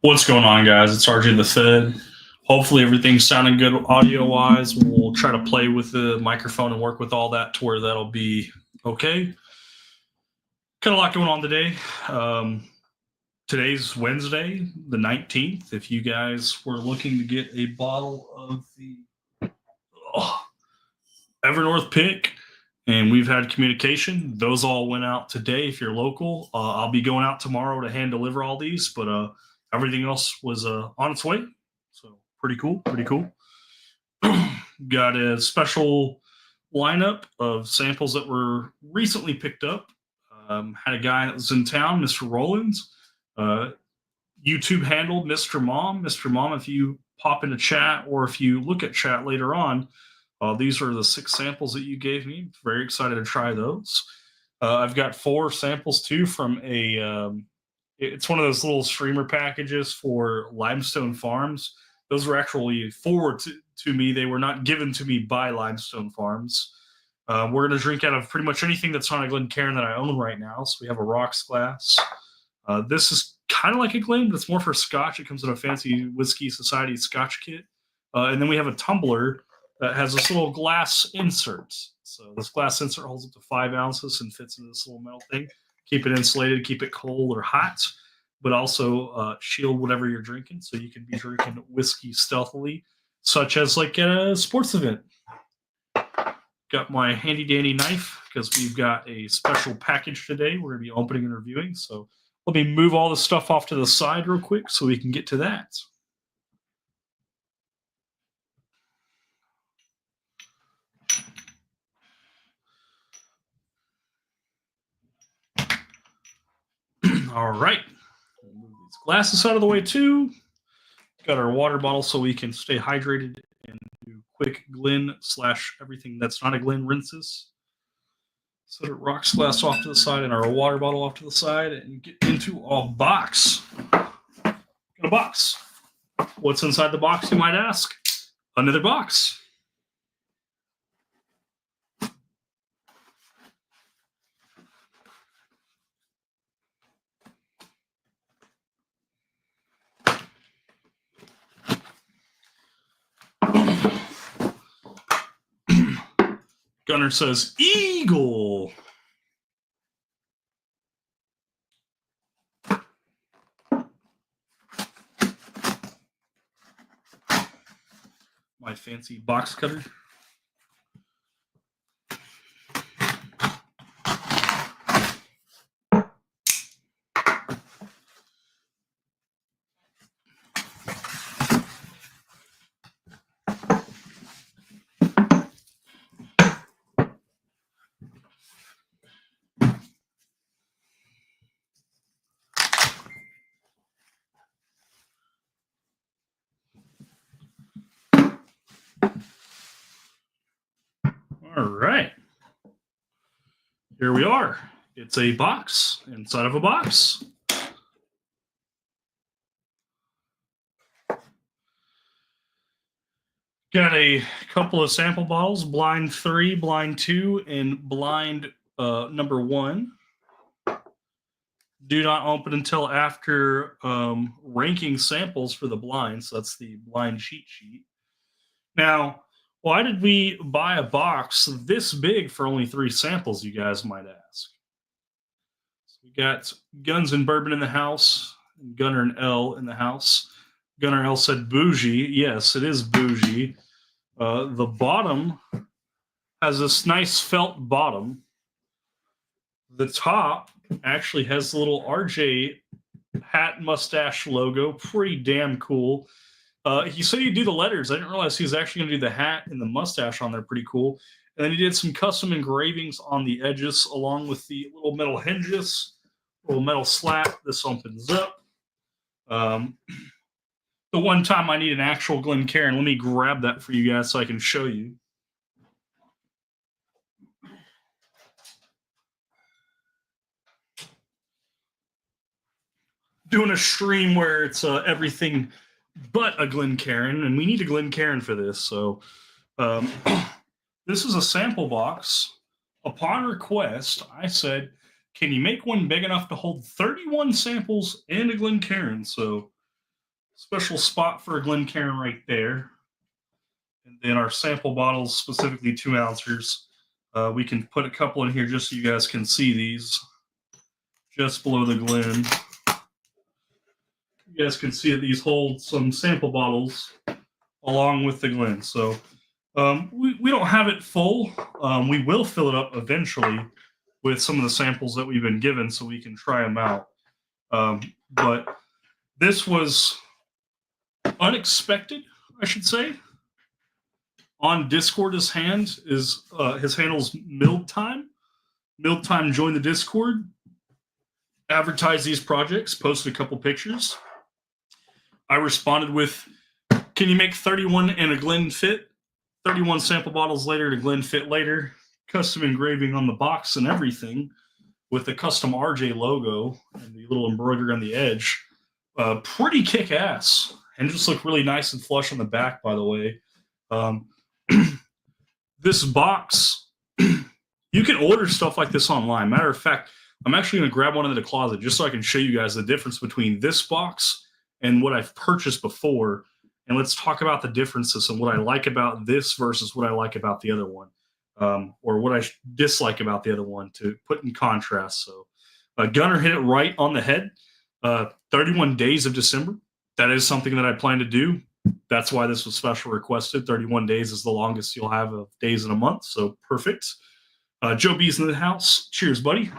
What's going on, guys? It's RJ the Fed. Hopefully, everything's sounding good audio wise. We'll try to play with the microphone and work with all that to where that'll be okay. Kind of a lot going on today. Today's Wednesday, the 19th. If you guys were looking to get a bottle of the Evernorth pick, and we've had communication, those all went out today. If you're local, I'll be going out tomorrow to hand deliver all these, but everything else was on its way. So pretty cool. Got a special lineup of samples that were recently picked up. Had a guy that was in town, Mr. Rollins. YouTube handle Mr. Mom. Mr. Mom, if you pop into chat or if you look at chat later on, these are the 6 samples that you gave me. Very excited to try those. I've got 4 samples too from it's one of those little streamer packages for Limestone Farms. Those were actually forwarded to me. They were not given to me by Limestone Farms. We're going to drink out of pretty much anything that's on a Glencairn that I own right now. So we have a rocks glass. This is kind of like a Glen, but it's more for Scotch. It comes in a fancy Whiskey Society Scotch kit. And then we have a tumbler that has this little glass insert. So this glass insert holds up to 5 ounces and fits into this little metal thing. Keep it insulated, keep it cold or hot, but also shield whatever you're drinking. So you can be drinking whiskey stealthily, such as like at a sports event. Got my handy dandy knife because we've got a special package today we're going to be opening and reviewing. So let me move all the stuff off to the side real quick so we can get to that. All right. We'll move these glasses out of the way too. Got our water bottle so we can stay hydrated and do quick Glen / everything that's not a Glen rinses. Set our rocks glass off to the side and our water bottle off to the side and get into a box. Got a box. What's inside the box, you might ask? Another box. Gunner says, Eagle. My fancy box cutter. All right. Here we are. It's a box inside of a box. Got a couple of sample bottles, blind 3, blind 2, and blind number 1. Do not open until after ranking samples for the blind. So that's the blind cheat sheet. Now, why did we buy a box this big for only 3 samples, you guys might ask? So we got Guns and Bourbon in the house, Gunner and L in the house. Gunner L said bougie. Yes, it is bougie. The bottom has this nice felt bottom. The top actually has the little RJ hat mustache logo. Pretty damn cool. He said he'd do the letters. I didn't realize he was actually going to do the hat and the mustache on there. Pretty cool. And then he did some custom engravings on the edges along with the little metal hinges, little metal slat. This opens up. The one time I need an actual Glencairn, let me grab that for you guys so I can show you. Doing a stream where it's everything but a Glencairn, and we need a Glencairn for this. So this is a sample box. Upon request, I said, can you make one big enough to hold 31 samples and a Glencairn? So special spot for a Glencairn right there. And then our sample bottles, specifically 2 ounces, we can put a couple in here just so you guys can see these just below the Glen. You guys can see that these hold some sample bottles along with the Glen. So we don't have it full. We will fill it up eventually with some of the samples that we've been given so we can try them out. But this was unexpected, I should say. On Discord, his handle's MilledTime. MilledTime joined the Discord, advertised these projects, posted a couple pictures. I responded with, "Can you make 31 and a Glen fit?" 31 sample bottles later, to Glen fit later. Custom engraving on the box and everything, with the custom RJ logo and the little embroidery on the edge. Pretty kick-ass. And just look really nice and flush on the back, by the way. This box, you can order stuff like this online. Matter of fact, I'm actually going to grab one into the closet just so I can show you guys the difference between this box and what I've purchased before. And let's talk about the differences and what I like about this versus what I like about the other one, or what I dislike about the other one, to put in contrast. So Gunner hit it right on the head. 31 days of December. That is something that I plan to do. That's why this was special requested. 31 days is the longest you'll have of days in a month. So perfect. Joe B's in the house. Cheers, buddy.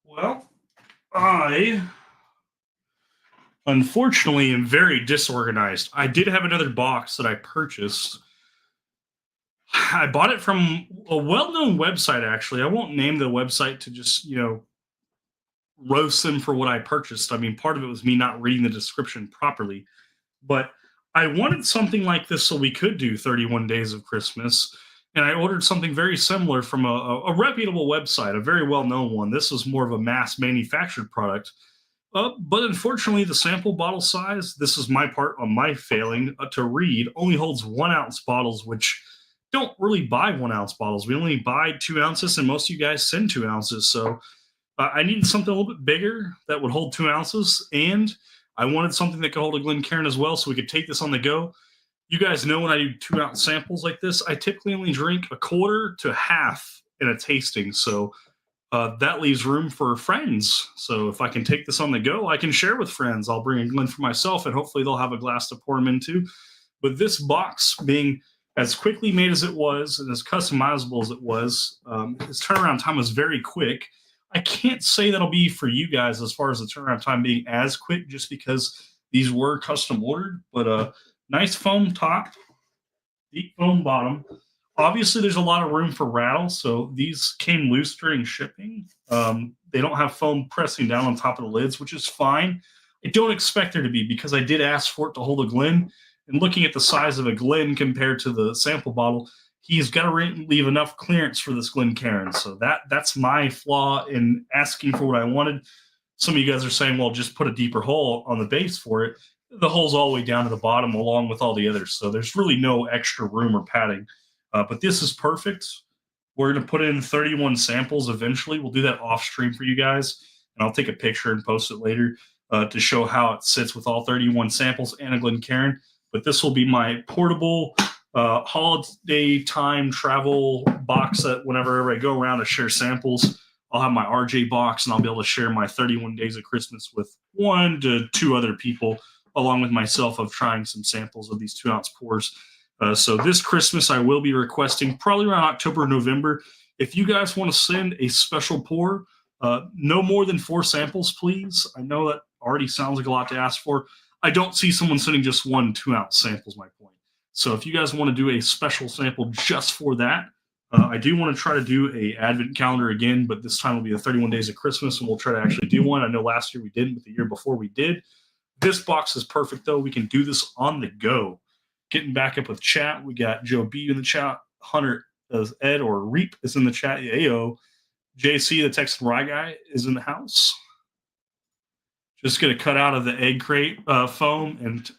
Well, I unfortunately am very disorganized. I did have another box that I purchased. I bought it from a well-known website, actually. I won't name the website to just, roast them for what I purchased. I mean, part of it was me not reading the description properly. But I wanted something like this so we could do 31 Days of Christmas. And I ordered something very similar from a reputable website, a very well-known one. This was more of a mass manufactured product. But unfortunately, the sample bottle size, this is my part on my failing to read, only holds 1 ounce bottles, which don't really buy 1 ounce bottles. We only buy 2 ounces, and most of you guys send 2 ounces. So I needed something a little bit bigger that would hold 2 ounces, and I wanted something that could hold a Glencairn as well, so we could take this on the go. You guys know when I do 2 ounce samples like this, I typically only drink a quarter to half in a tasting. So that leaves room for friends. So if I can take this on the go, I can share with friends. I'll bring a Glen for myself, and hopefully they'll have a glass to pour them into. But this box being as quickly made as it was and as customizable as it was, its turnaround time was very quick. I can't say that'll be for you guys as far as the turnaround time being as quick, just because these were custom ordered. But nice foam top, deep foam bottom. Obviously, there's a lot of room for rattle, so these came loose during shipping. They don't have foam pressing down on top of the lids, which is fine. I don't expect there to be, because I did ask for it to hold a Glen. And looking at the size of a Glen compared to the sample bottle, he's got to leave enough clearance for this Glencairn. So that's my flaw in asking for what I wanted. Some of you guys are saying, well, just put a deeper hole on the base for it. The hole's all the way down to the bottom along with all the others. So there's really no extra room or padding. But this is perfect. We're going to put in 31 samples eventually. We'll do that off stream for you guys. And I'll take a picture and post it later to show how it sits with all 31 samples and a Glencairn. But this will be my portable holiday time travel box that whenever I go around to share samples, I'll have my RJ box, and I'll be able to share my 31 Days of Christmas with 1 to 2 other people, along with myself, of trying some samples of these 2 ounce pours. So this Christmas, I will be requesting probably around October, November. If you guys want to send a special pour, no more than 4 samples, please. I know that already sounds like a lot to ask for. I don't see someone sending just 1 2 ounce sample is my point. So if you guys want to do a special sample just for that, I do want to try to do a advent calendar again, but this time will be the 31 days of Christmas, and we'll try to actually do one. I know last year we didn't, but the year before we did. This box is perfect, though. We can do this on the go. Getting back up with chat, we got Joe B in the chat. Hunter Ed or Reap is in the chat. Ayo. JC, the Texan Rye guy, is in the house. Just going to cut out of the egg crate foam and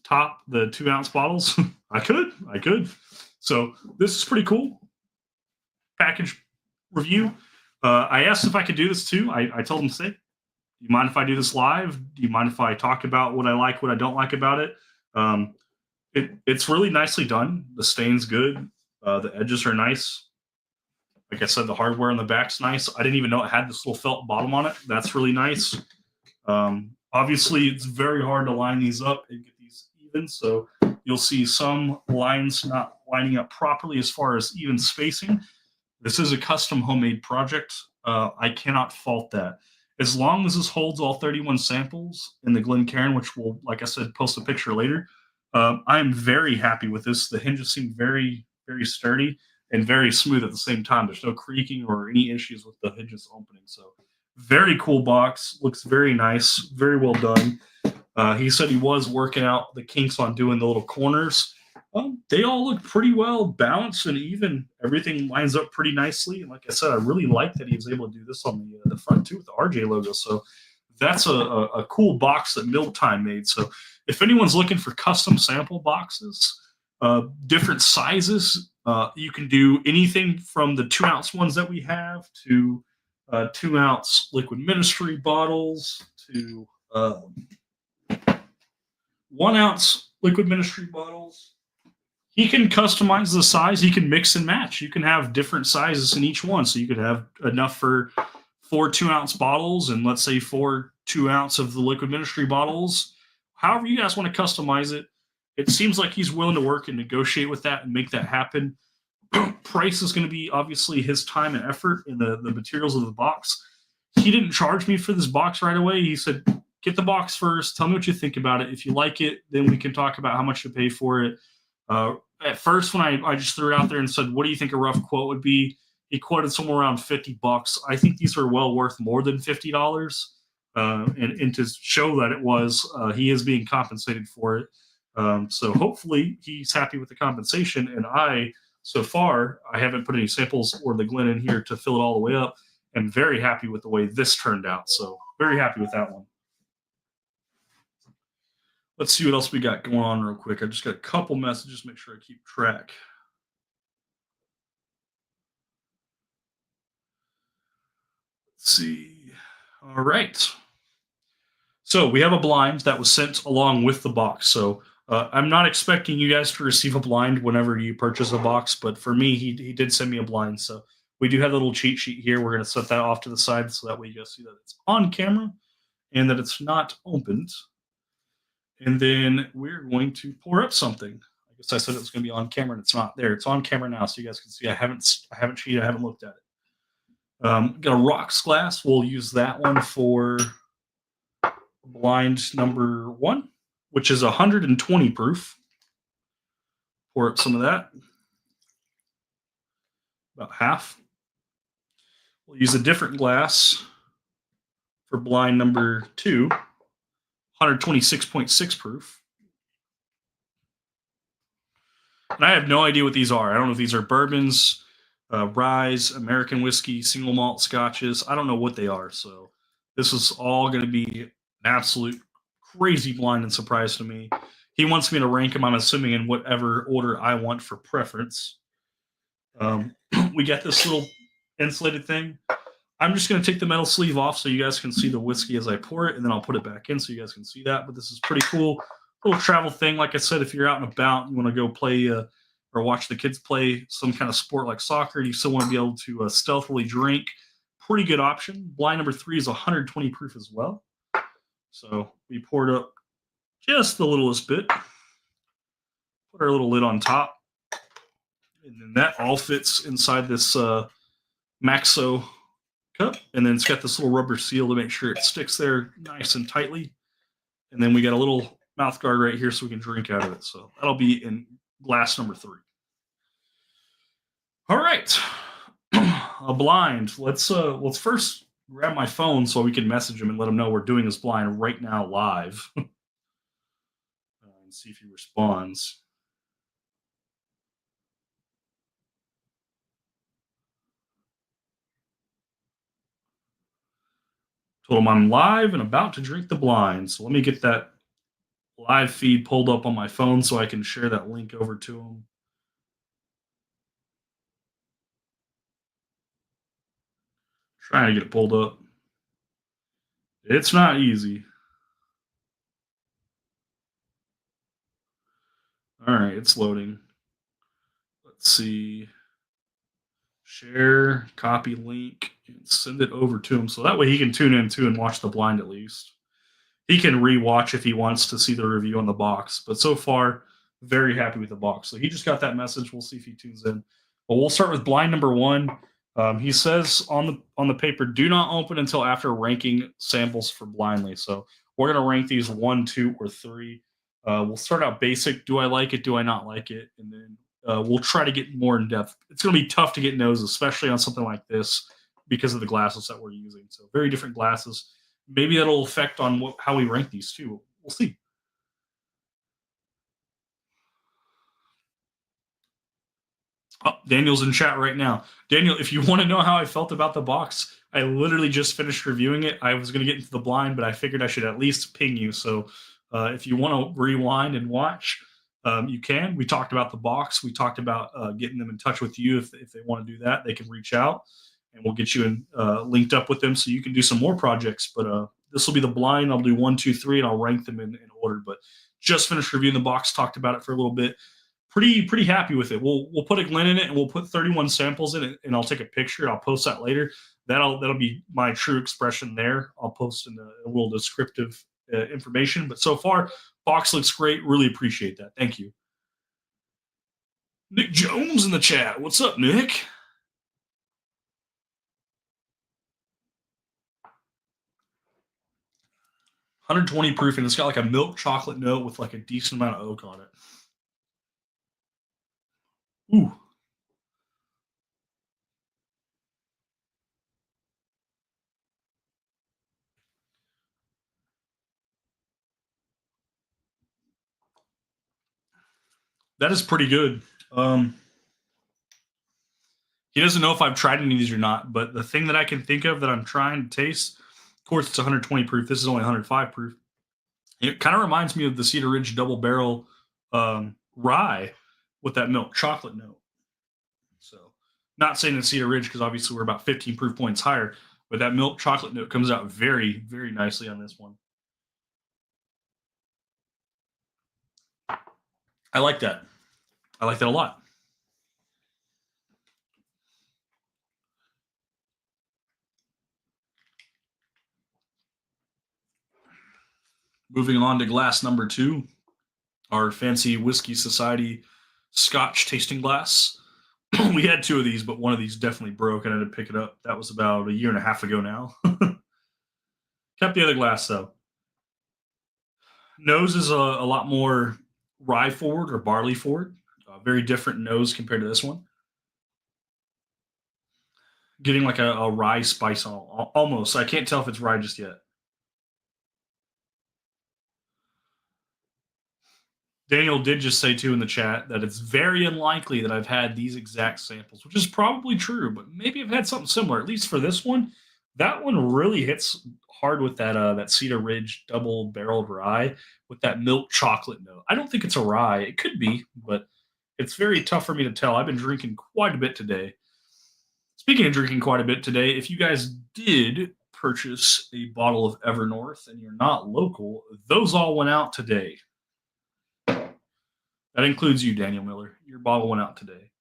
top the 2-ounce bottles. I could. So this is pretty cool. Package review. I asked if I could do this too. I told him to say, do you mind if I do this live? Do you mind if I talk about what I like, what I don't like about it? It's really nicely done. The stain's good. The edges are nice. Like I said, the hardware on the back's nice. I didn't even know it had this little felt bottom on it. That's really nice. Obviously, it's very hard to line these up and get these even. So you'll see some lines not lining up properly as far as even spacing. This is a custom homemade project. I cannot fault that. As long as this holds all 31 samples in the Glencairn, which we'll, like I said, post a picture later, I'm very happy with this. The hinges seem very, very sturdy and very smooth at the same time. There's no creaking or any issues with the hinges opening. So very cool box. Looks very nice. Very well done. He said he was working out the kinks on doing the little corners. They all look pretty well balanced and even. Everything lines up pretty nicely. And like I said, I really like that he was able to do this on the front too with the RJ logo. So that's a cool box that MilledTime made. So if anyone's looking for custom sample boxes, different sizes, you can do anything from the 2-ounce ones that we have to 2-ounce liquid ministry bottles to 1-ounce liquid ministry bottles. He can customize the size. He can mix and match. You can have different sizes in each one. So you could have enough for 4 2-ounce bottles and let's say 4 2-ounce of the liquid ministry bottles. However you guys want to customize it. It seems like he's willing to work and negotiate with that and make that happen. Price is going to be obviously his time and effort in the materials of the box. He didn't charge me for this box right away. He said, get the box first. Tell me what you think about it. If you like it, then we can talk about how much to pay for it. At first, when I just threw it out there and said, what do you think a rough quote would be? He quoted somewhere around $50. I think these are well worth more than $50. And to show that it was, he is being compensated for it. So hopefully he's happy with the compensation. And so far, I haven't put any samples or the Glen in here to fill it all the way up. I'm very happy with the way this turned out. So very happy with that one. Let's see what else we got going on real quick. I just got a couple messages, make sure I keep track. Let's see. All right. So we have a blind that was sent along with the box. So I'm not expecting you guys to receive a blind whenever you purchase a box, but for me, he did send me a blind. So we do have a little cheat sheet here. We're going to set that off to the side so that way you guys see that it's on camera and that it's not opened. And then we're going to pour up something. I guess I said it was going to be on camera, and it's not there. It's on camera now, so you guys can see. I haven't cheated. I haven't looked at it. Got a rocks glass. We'll use that one for blind number 1, which is 120 proof. Pour up some of that. About half. We'll use a different glass for blind number 2. 126.6 proof. And I have no idea what these are. I don't know if these are bourbons, ryes, American whiskey, single malt scotches. I don't know what they are. So this is all going to be an absolute crazy blind and surprise to me. He wants me to rank them, I'm assuming, in whatever order I want for preference. We got this little insulated thing. I'm just going to take the metal sleeve off so you guys can see the whiskey as I pour it, and then I'll put it back in so you guys can see that. But this is pretty cool. Little travel thing. Like I said, if you're out and about, you want to go play or watch the kids play some kind of sport like soccer, and you still want to be able to stealthily drink, pretty good option. Blind number 3 is 120 proof as well. So we poured up just the littlest bit. Put our little lid on top. And then that all fits inside this Maxo cup, and then it's got this little rubber seal to make sure it sticks there nice and tightly. And then we got a little mouth guard right here so we can drink out of it. So that'll be in glass number 3. All right. A blind. Let's first grab my phone so we can message him and let him know we're doing this blind right now live and see if he responds. Told him I'm live and about to drink the blind. So let me get that live feed pulled up on my phone so I can share that link over to him. Trying to get it pulled up. It's not easy. All right, it's loading. Let's see. Share, copy link, and send it over to him so that way he can tune in too and watch the blind at least. He can rewatch if he wants to see the review on the box, but so far, very happy with the box. So he just got that message. We'll see if he tunes in. But we'll start with blind number one. He says on the paper, do not open until after ranking samples for blindly. So we're going to rank these 1, 2, or 3. We'll start out basic. Do I like it? Do I not like it? And then we'll try to get more in depth. It's going to be tough to get no's, especially on something like this because of the glasses that we're using. So very different glasses. Maybe that'll affect on how we rank these too. We'll see. Oh, Daniel's in chat right now. Daniel, if you want to know how I felt about the box, I literally just finished reviewing it. I was going to get into the blind, but I figured I should at least ping you. So if you want to rewind and watch, you can. We talked about the box. We talked about getting them in touch with you if they want to do that. They can reach out, and we'll get you in, linked up with them so you can do some more projects. But this will be the blind. I'll do 1, 2, 3, and I'll rank them in order. But just finished reviewing the box. Talked about it for a little bit. Pretty happy with it. We'll put a glint in it and we'll put 31 samples in it, and I'll take a picture. I'll post that later. That'll be my true expression there. I'll post in a little descriptive information. But so far, box looks great. Really appreciate that. Thank you. Nick Jones in the chat. What's up, Nick? $120 proof, and it's got like a milk chocolate note with like a decent amount of oak on it. Ooh. That is pretty good. He doesn't know if I've tried any of these or not, but the thing that I can think of that I'm trying to taste, of course, it's 120 proof. This is only 105 proof. It kind of reminds me of the Cedar Ridge Double Barrel rye with that milk chocolate note. So, not saying it's Cedar Ridge because obviously we're about 15 proof points higher, but that milk chocolate note comes out very, very nicely on this one. I like that. I like that a lot. Moving on to glass number 2, our fancy Whiskey Society Scotch tasting glass. We had 2 of these, but one of these definitely broke, and I had to pick it up. That was about a year and a half ago now. Kept the other glass though. Nose is a lot more rye forward or barley forward. Very different nose compared to this one. Getting like a rye spice on almost. I can't tell if it's rye just yet. Daniel did just say too in the chat that it's very unlikely that I've had these exact samples, which is probably true, but maybe I've had something similar. At least for this one, that one really hits hard with that Cedar Ridge double barreled rye with that milk chocolate note. I don't think it's a rye. It could be, but it's very tough for me to tell. I've been drinking quite a bit today. Speaking of drinking quite a bit today, if you guys did purchase a bottle of Evernorth and you're not local, those all went out today. That includes you, Daniel Miller. Your bottle went out today.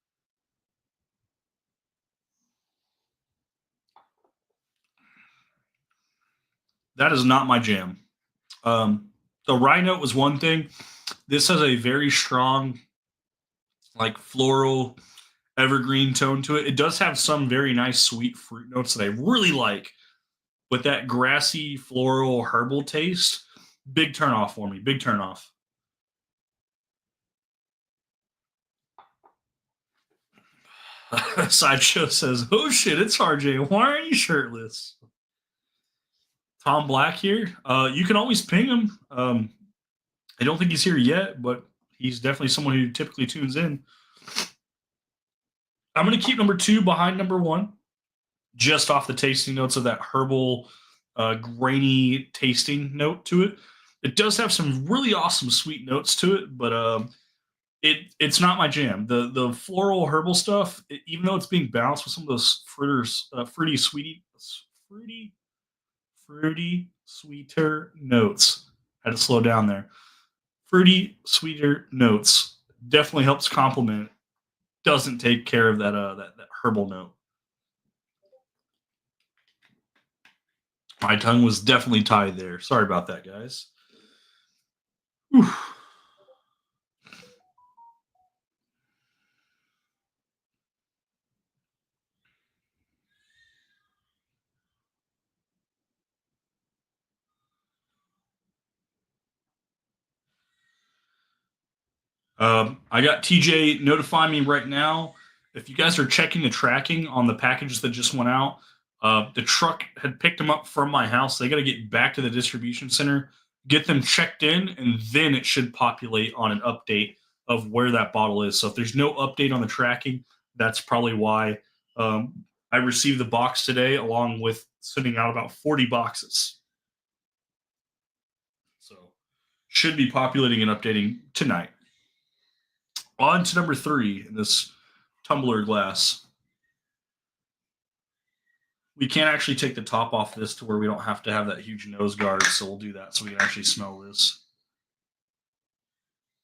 That is not my jam. The rye note was one thing. This has a very strong, like floral, evergreen tone to it. It does have some very nice sweet fruit notes that I really like, but that grassy, floral, herbal taste, big turn off for me. Big turn off. Sideshow says, "Oh shit, it's RJ. Why aren't you shirtless?" Tom Black here. You can always ping him. I don't think he's here yet, but he's definitely someone who typically tunes in. I'm going to keep number 2 behind number 1, just off the tasting notes of that herbal, grainy tasting note to it. It does have some really awesome sweet notes to it, but it's not my jam. The floral herbal stuff, even though it's being balanced with some of those fruity, sweeter notes. I had to slow down there. Fruity, sweeter notes definitely helps complement. Doesn't take care of that herbal note. My tongue was definitely tied there. Sorry about that, guys. Whew. I got TJ notifying me right now. If you guys are checking the tracking on the packages that just went out, the truck had picked them up from my house. They got to get back to the distribution center, get them checked in, and then it should populate on an update of where that bottle is. So if there's no update on the tracking, that's probably why. I received the box today along with sending out about 40 boxes. So should be populating and updating tonight. On to number 3 in this tumbler glass. We can't actually take the top off this to where we don't have to have that huge nose guard, so we'll do that so we can actually smell this.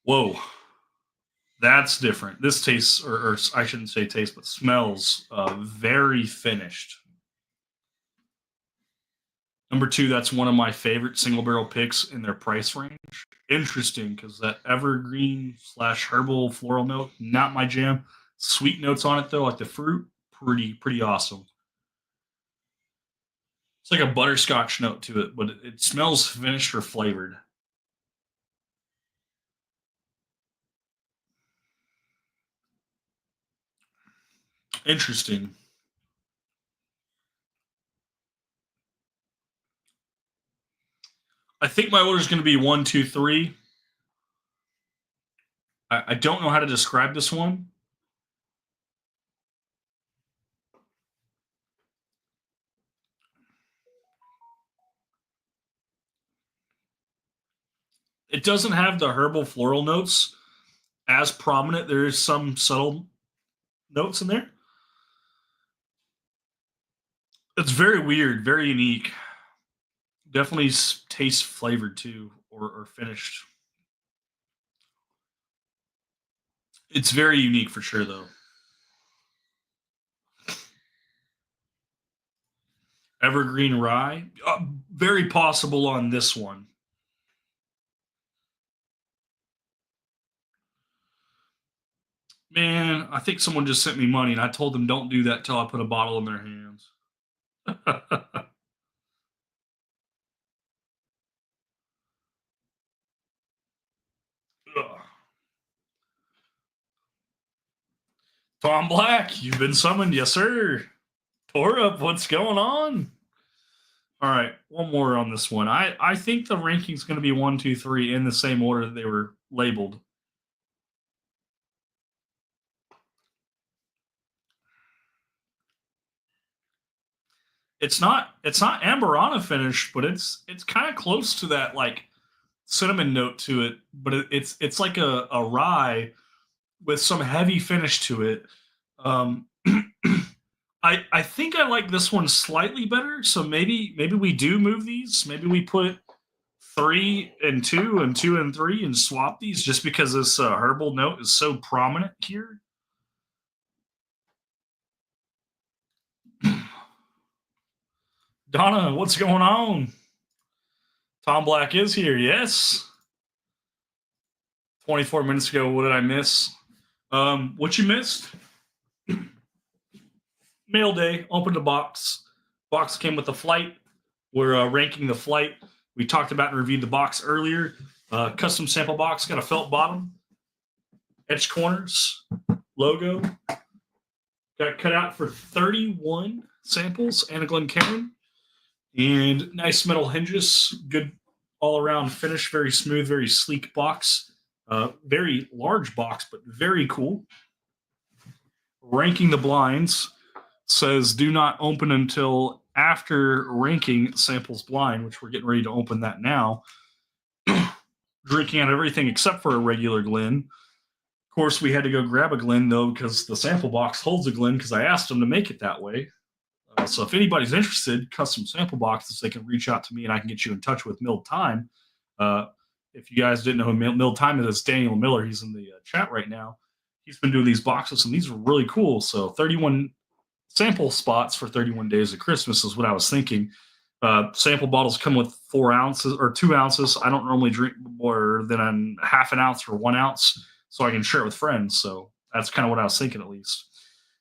Whoa. That's different. This tastes, or I shouldn't say taste, but smells very finished. Number 2, that's one of my favorite single barrel picks in their price range. Interesting, because that evergreen / herbal floral note, not my jam. Sweet notes on it though, like the fruit, pretty awesome. It's like a butterscotch note to it, but it smells finished or flavored. Interesting. I think my order is going to be 1, 2, 3. I don't know how to describe this one. It doesn't have the herbal floral notes as prominent. There is some subtle notes in there. It's very weird, very unique. Definitely tastes flavored too, or finished. It's very unique for sure, though. Evergreen rye, very possible on this one. Man, I think someone just sent me money, and I told them don't do that till I put a bottle in their hands. Tom Black, you've been summoned, yes sir. Tore up, what's going on? All right, one more on this one. I think the ranking's going to be 1, 2, 3 in the same order that they were labeled. It's not Amberana finish, but it's kind of close to that like cinnamon note to it. But it's like a rye with some heavy finish to it. Um, I think I like this one slightly better. So maybe we do move these. Maybe we put 3 and 2 and 2 and 3 and swap these just because this herbal note is so prominent here. Donna, what's going on? Tom Black is here. Yes. 24 minutes ago, what did I miss? What you missed? Mail day. Opened a box. Box came with a flight. We're ranking the flight. We talked about and reviewed the box earlier. Custom sample box, got a felt bottom, edge corners, logo. Got cut out for 31 samples and a Glencairn. And nice metal hinges, good all around finish, very smooth, very sleek box. Very large box, but very cool. Ranking the blinds says do not open until after ranking samples blind, which we're getting ready to open that now. Drinking out everything except for a regular Glen. Of course, we had to go grab a Glen though because the sample box holds a Glen because I asked them to make it that way. So if anybody's interested, custom sample boxes, they can reach out to me and I can get you in touch with MilledTime. If you guys didn't know who MilledTime is, it's Daniel Miller. He's in the chat right now. He's been doing these boxes and these are really cool. So 31 sample spots for 31 days of Christmas is what I was thinking. Sample bottles come with 4 ounces or 2 ounces. I don't normally drink more than a half an ounce or 1 ounce, so I can share it with friends. So that's kind of what I was thinking, at least.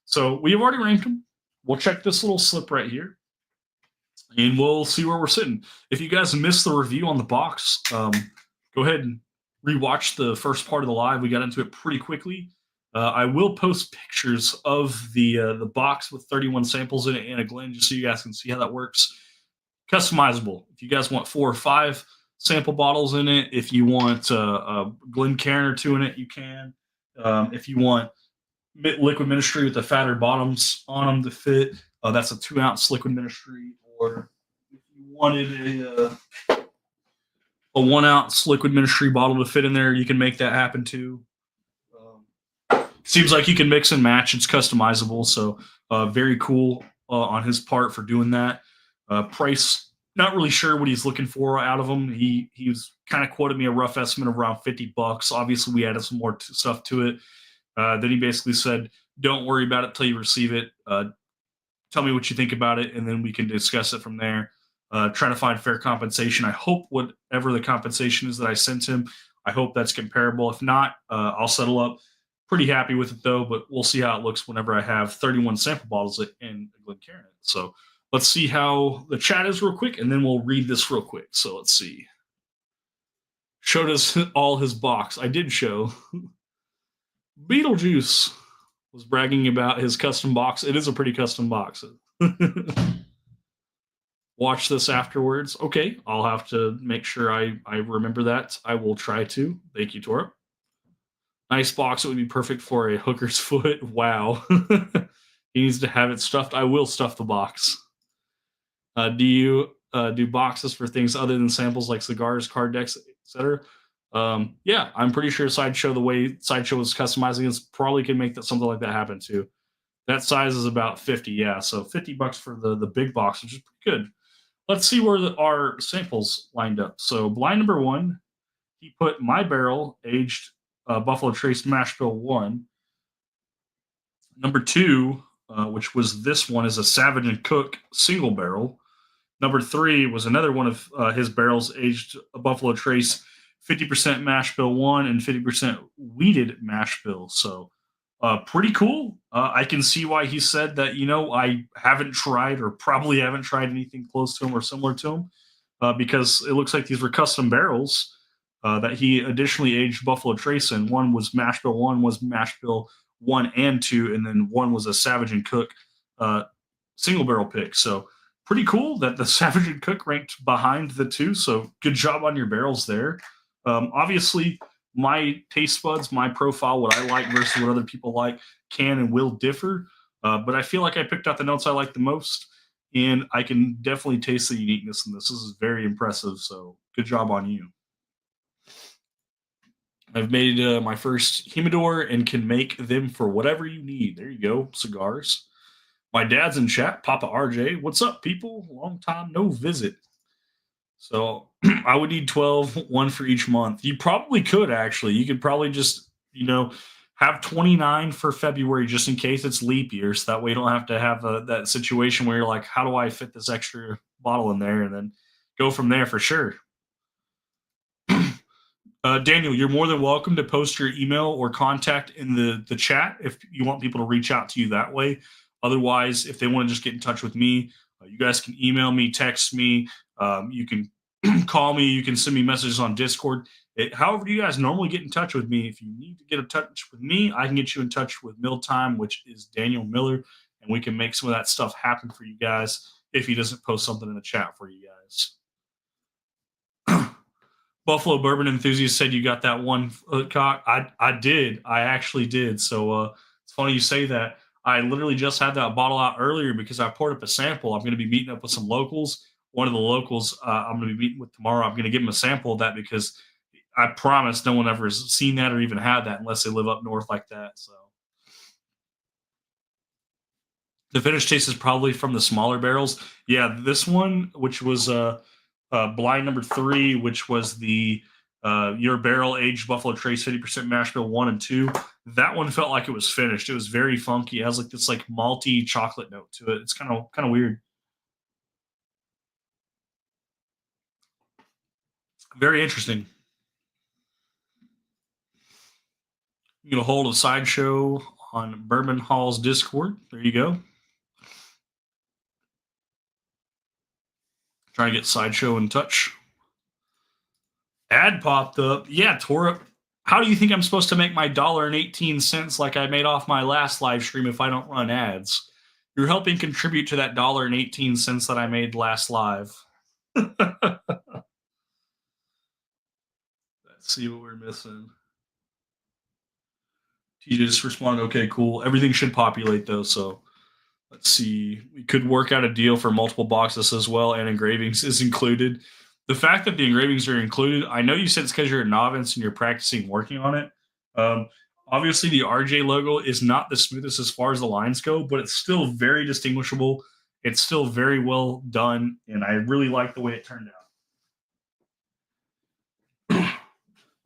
So we've already ranked them. We'll check this little slip right here, and we'll see where we're sitting. If you guys missed the review on the box, go ahead and rewatch the first part of the live. We got into it pretty quickly. I will post pictures of the box with 31 samples in it and a Glen, just so you guys can see how that works. Customizable. If you guys want 4 or 5 sample bottles in it, if you want a Glencairn or 2 in it, you can. If you want liquid ministry with the fatter bottoms on them to fit, that's a 2 ounce liquid ministry. Or if you wanted a 1 ounce liquid ministry bottle to fit in there, you can make that happen too. Seems like you can mix and match. It's customizable, so very cool on his part for doing that. Price, not really sure what he's looking for out of them. He was kind of quoted me a rough estimate of around $50. Obviously, we added some more stuff to it. Then he basically said, "Don't worry about it till you receive it. Tell me what you think about it, and then we can discuss it from there." Trying to find fair compensation. I hope whatever the compensation is that I sent him, I hope that's comparable. If not, I'll settle up. Pretty happy with it though, but we'll see how it looks whenever I have 31 sample bottles in a Glencairn. So let's see how the chat is real quick, and then we'll read this real quick. So let's see. Showed us all his box. I did show. Beetlejuice was bragging about his custom box. It is a pretty custom box. Watch this afterwards. Okay, I'll have to make sure I remember that. I will try to. Thank you, Tora. Nice box. It would be perfect for a hooker's foot. Wow. He needs to have it stuffed. I will stuff the box. Do you do boxes for things other than samples like cigars, card decks, etc.? Yeah, I'm pretty sure Sideshow, the way Sideshow is customizing this, probably can make that something like that happen too. That size is about 50, yeah. So $50 for the big box, which is pretty good. Let's see where our samples lined up. So blind number 1, he put My Barrel aged Buffalo Trace Mash Bill 1. Number 2, which was this one, is a Savage and Cook single barrel. Number 3 was another one of his barrels aged Buffalo Trace 50% mash bill 1 and 50% wheated mash bill. So pretty cool. I can see why he said that, I haven't tried or probably haven't tried anything close to him or similar to him because it looks like these were custom barrels that he additionally aged Buffalo Trace in. One was mash bill 1, was mash bill 1 and 2, and then one was a Savage and Cook single barrel pick. So pretty cool that the Savage and Cook ranked behind the 2. So good job on your barrels there. Obviously, my taste buds, my profile, what I like versus what other people like can and will differ. But I feel like I picked out the notes I like the most, and I can definitely taste the uniqueness in this. This is very impressive. So good job on you. I've made my first humidor and can make them for whatever you need. There you go, cigars. My dad's in chat, Papa RJ. What's up, people? Long time no visit. So I would need 12, one for each month. You probably could, actually. You could probably just, have 29 for February just in case it's leap year. So that way you don't have to have that situation where you're like, how do I fit this extra bottle in there? And then go from there for sure. Daniel, you're more than welcome to post your email or contact in the chat if you want people to reach out to you that way. Otherwise, if they want to just get in touch with me, you guys can email me, text me. You can call me. You can send me messages on Discord. However, you guys normally get in touch with me. If you need to get in touch with me, I can get you in touch with MilledTime, which is Daniel Miller, and we can make some of that stuff happen for you guys if he doesn't post something in the chat for you guys. Buffalo Bourbon Enthusiast said you got that one cock. I did. I actually did. So it's funny you say that. I literally just had that bottle out earlier because I poured up a sample. I'm going to be meeting up with some locals. One of the locals I'm going to be meeting with tomorrow. I'm going to give him a sample of that because I promise no one ever has seen that or even had that unless they live up north like that. So the finish taste is probably from the smaller barrels. Yeah, this one, which was blind number 3, which was the your barrel aged Buffalo Trace 50% mash bill 1 and 2. That one felt like it was finished. It was very funky. It has like this like malty chocolate note to it. It's kind of weird. Very interesting. You can hold a sideshow on Bourbon Hall's Discord. There you go. Trying to get sideshow in touch. Ad popped up. Yeah, tore up. How do you think I'm supposed to make my $1.18 like I made off my last live stream if I don't run ads? You're helping contribute to that $1.18 that I made last live. Let's see what we're missing. He just responded, okay, cool. Everything should populate though, so let's see. We could work out a deal for multiple boxes as well, and engravings is included. The fact that the engravings are included, I know you said it's because you're a novice and you're practicing working on it. Obviously, the RJ logo is not the smoothest as far as the lines go, but it's still very distinguishable. It's still very well done, and I really like the way it turned out.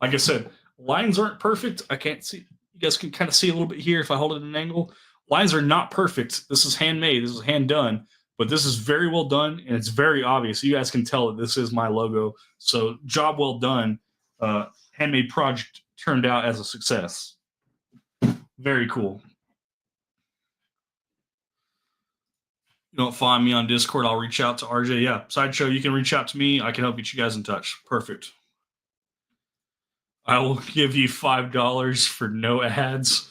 Like I said, lines aren't perfect. I can't see. You guys can kind of see a little bit here if I hold it at an angle. Lines are not perfect. This is handmade. This is hand done. But this is very well done, and it's very obvious. You guys can tell that this is my logo. So job well done. Handmade project turned out as a success. Very cool. You don't find me on Discord, I'll reach out to RJ. Yeah, Sideshow, you can reach out to me. I can help get you guys in touch. Perfect. I will give you $5 for no ads.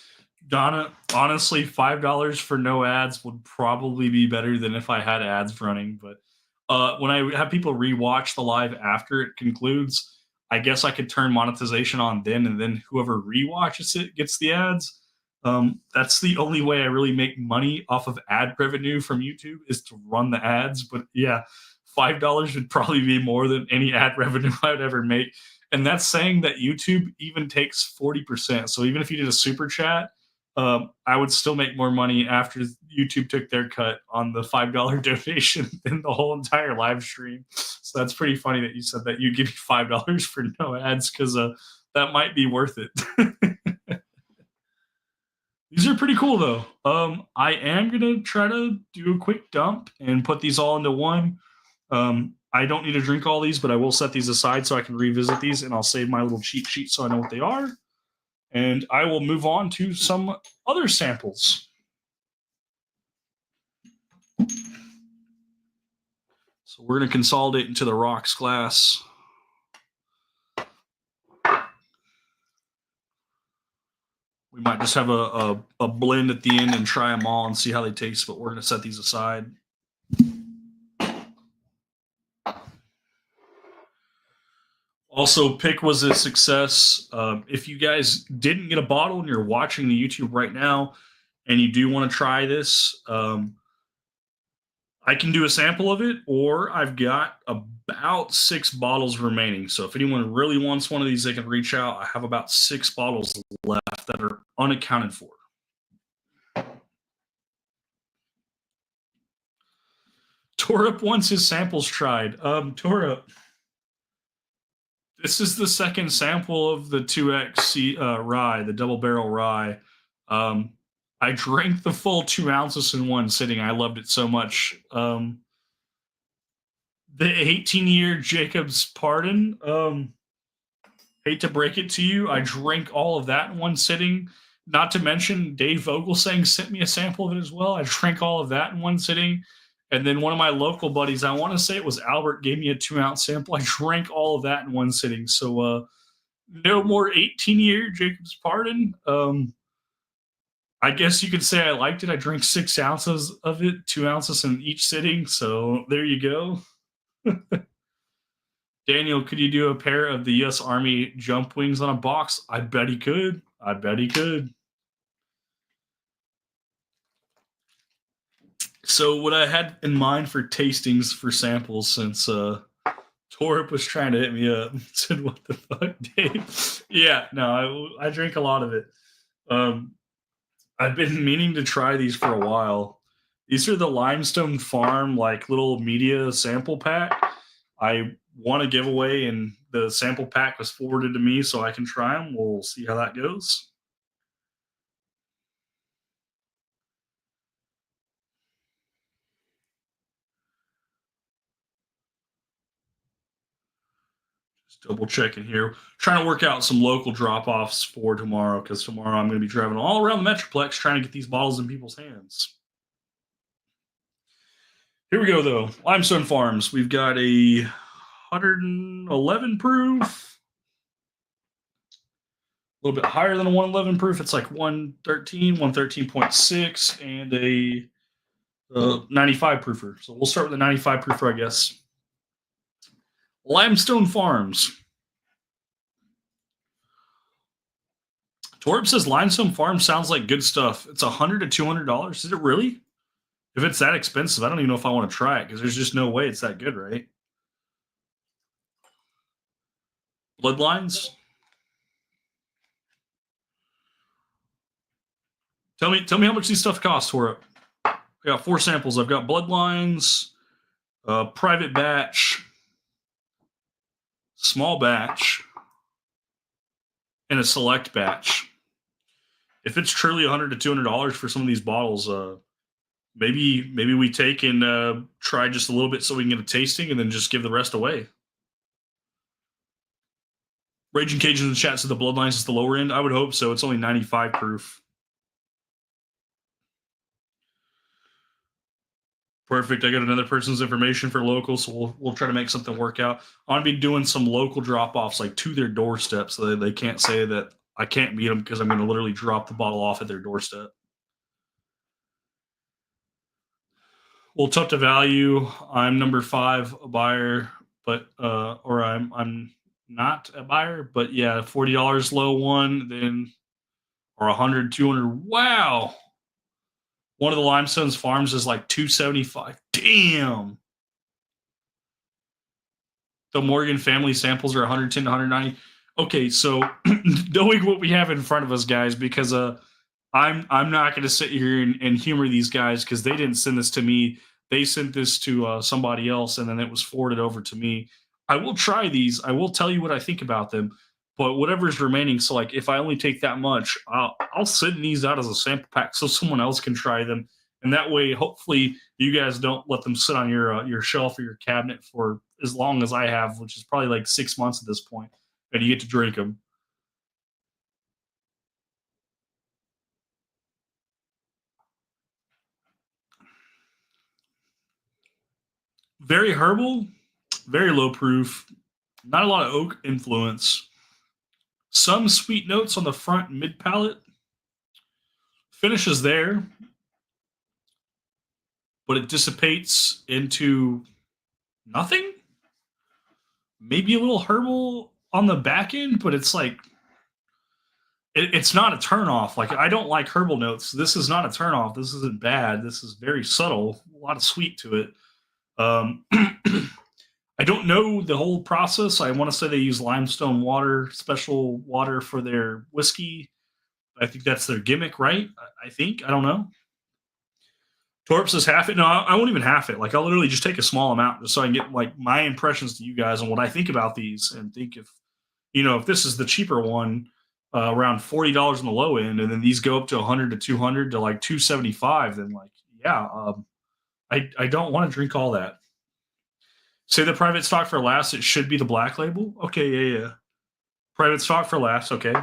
Donna, honestly, $5 for no ads would probably be better than if I had ads running. But when I have people rewatch the live after it concludes, I guess I could turn monetization on then, and then whoever rewatches it gets the ads. That's the only way I really make money off of ad revenue from YouTube is to run the ads. But yeah, $5 would probably be more than any ad revenue I would ever make. And that's saying that YouTube even takes 40%. So even if you did a super chat, I would still make more money after YouTube took their cut on the $5 donation than the whole entire live stream. So that's pretty funny that you said that you'd give me $5 for no ads because that might be worth it. These are pretty cool though. I am gonna try to do a quick dump and put these all into one. I don't need to drink all these, but I will set these aside so I can revisit these, and I'll save my little cheat sheet so I know what they are. And I will move on to some other samples. So we're going to consolidate into the rocks glass. We might just have a blend at the end and try them all and see how they taste, but we're going to set these aside. Also, pick was a success. If you guys didn't get a bottle and you're watching the YouTube right now and you do want to try this, I can do a sample of it, or I've got about 6 bottles remaining. So if anyone really wants one of these, they can reach out. I have about 6 bottles left that are unaccounted for. Torup wants his samples tried. Torup, this is the second sample of the 2X rye, the double barrel rye. I drank the full 2 ounces in one sitting. I loved it so much. The 18-year Jacob's Pardon. Hate to break it to you, I drank all of that in one sitting. Not to mention Dave Vogelsang sent me a sample of it as well. I drank all of that in one sitting. And then one of my local buddies, I want to say it was Albert, gave me a 2-ounce sample. I drank all of that in one sitting. So no more 18-year Jacob's Pardon. I guess you could say I liked it. I drank 6 ounces of it, 2 ounces in each sitting. So there you go. Daniel, could you do a pair of the U.S. Army jump wings on a box? I bet he could. I bet he could. So what I had in mind for tastings for samples, since Torp was trying to hit me up, said, "What the fuck, Dave?" Yeah, no, I drink a lot of it. I've been meaning to try these for a while. These are the Limestone Farm like little media sample pack. I want to give away, and the sample pack was forwarded to me so I can try them. We'll see how that goes. Just double checking here. Trying to work out some local drop offs for tomorrow, because tomorrow I'm going to be driving all around the Metroplex trying to get these bottles in people's hands. Here we go, though. Limestone Farms. We've got a 111 proof. A little bit higher than a 111 proof. It's like 113, 113.6, and a 95 proofer. So we'll start with the 95 proofer, I guess. Limestone Farms. Torb says Limestone Farms sounds like good stuff. It's $100 to $200. Is it really? If it's that expensive, I don't even know if I want to try it, because there's just no way it's that good, right? Bloodlines. Tell me how much these stuff cost for it. I got 4 samples. I've got Bloodlines, private batch, small batch, and a select batch. If it's truly $100 to $200 for some of these bottles, maybe we take and try just a little bit so we can get a tasting, and then just give the rest away. Raging Cajun in the chat said the Bloodlines is the lower end. I would hope so. It's only 95 proof. Perfect. I got another person's information for local, so we'll try to make something work out. I want to be doing some local drop-offs, like to their doorstep, so they can't say that I can't meet them, because I'm going to literally drop the bottle off at their doorstep. Well, tough to value. I'm number 5, a buyer, but or I'm not a buyer, but yeah, $40 low one, then or 100, 200. Wow. One of the Limestone's Farms is like $275. Damn. The Morgan family samples are 110 to 190. Okay, so knowing what we have in front of us, guys, because I'm not going to sit here and humor these guys, because they didn't send this to me. They sent this to somebody else, and then it was forwarded over to me. I will try these. I will tell you what I think about them. But whatever's remaining, so like if I only take that much, I'll send these out as a sample pack so someone else can try them, and that way, hopefully, you guys don't let them sit on your shelf or your cabinet for as long as I have, which is probably like 6 months at this point, and you get to drink them. Very herbal, very low proof, not a lot of oak influence. Some sweet notes on the front mid palate. Finishes there, but it dissipates into nothing. Maybe a little herbal on the back end, but it's like it's not a turnoff. Like, I don't like herbal notes. This is not a turnoff. This isn't bad. This is very subtle. A lot of sweet to it. I don't know the whole process. I want to say they use limestone water, special water for their whiskey. I think that's their gimmick, right? I think. I don't know. Torp says half it. No, I won't even half it. Like, I'll literally just take a small amount just so I can get like my impressions to you guys on what I think about these, and think if this is the cheaper one, around $40 on the low end, and then these go up to 100 to 200 to like 275, then like, yeah, I don't want to drink all that. Say the private stock for last. It should be the black label. Okay, yeah. Private stock for last. Okay.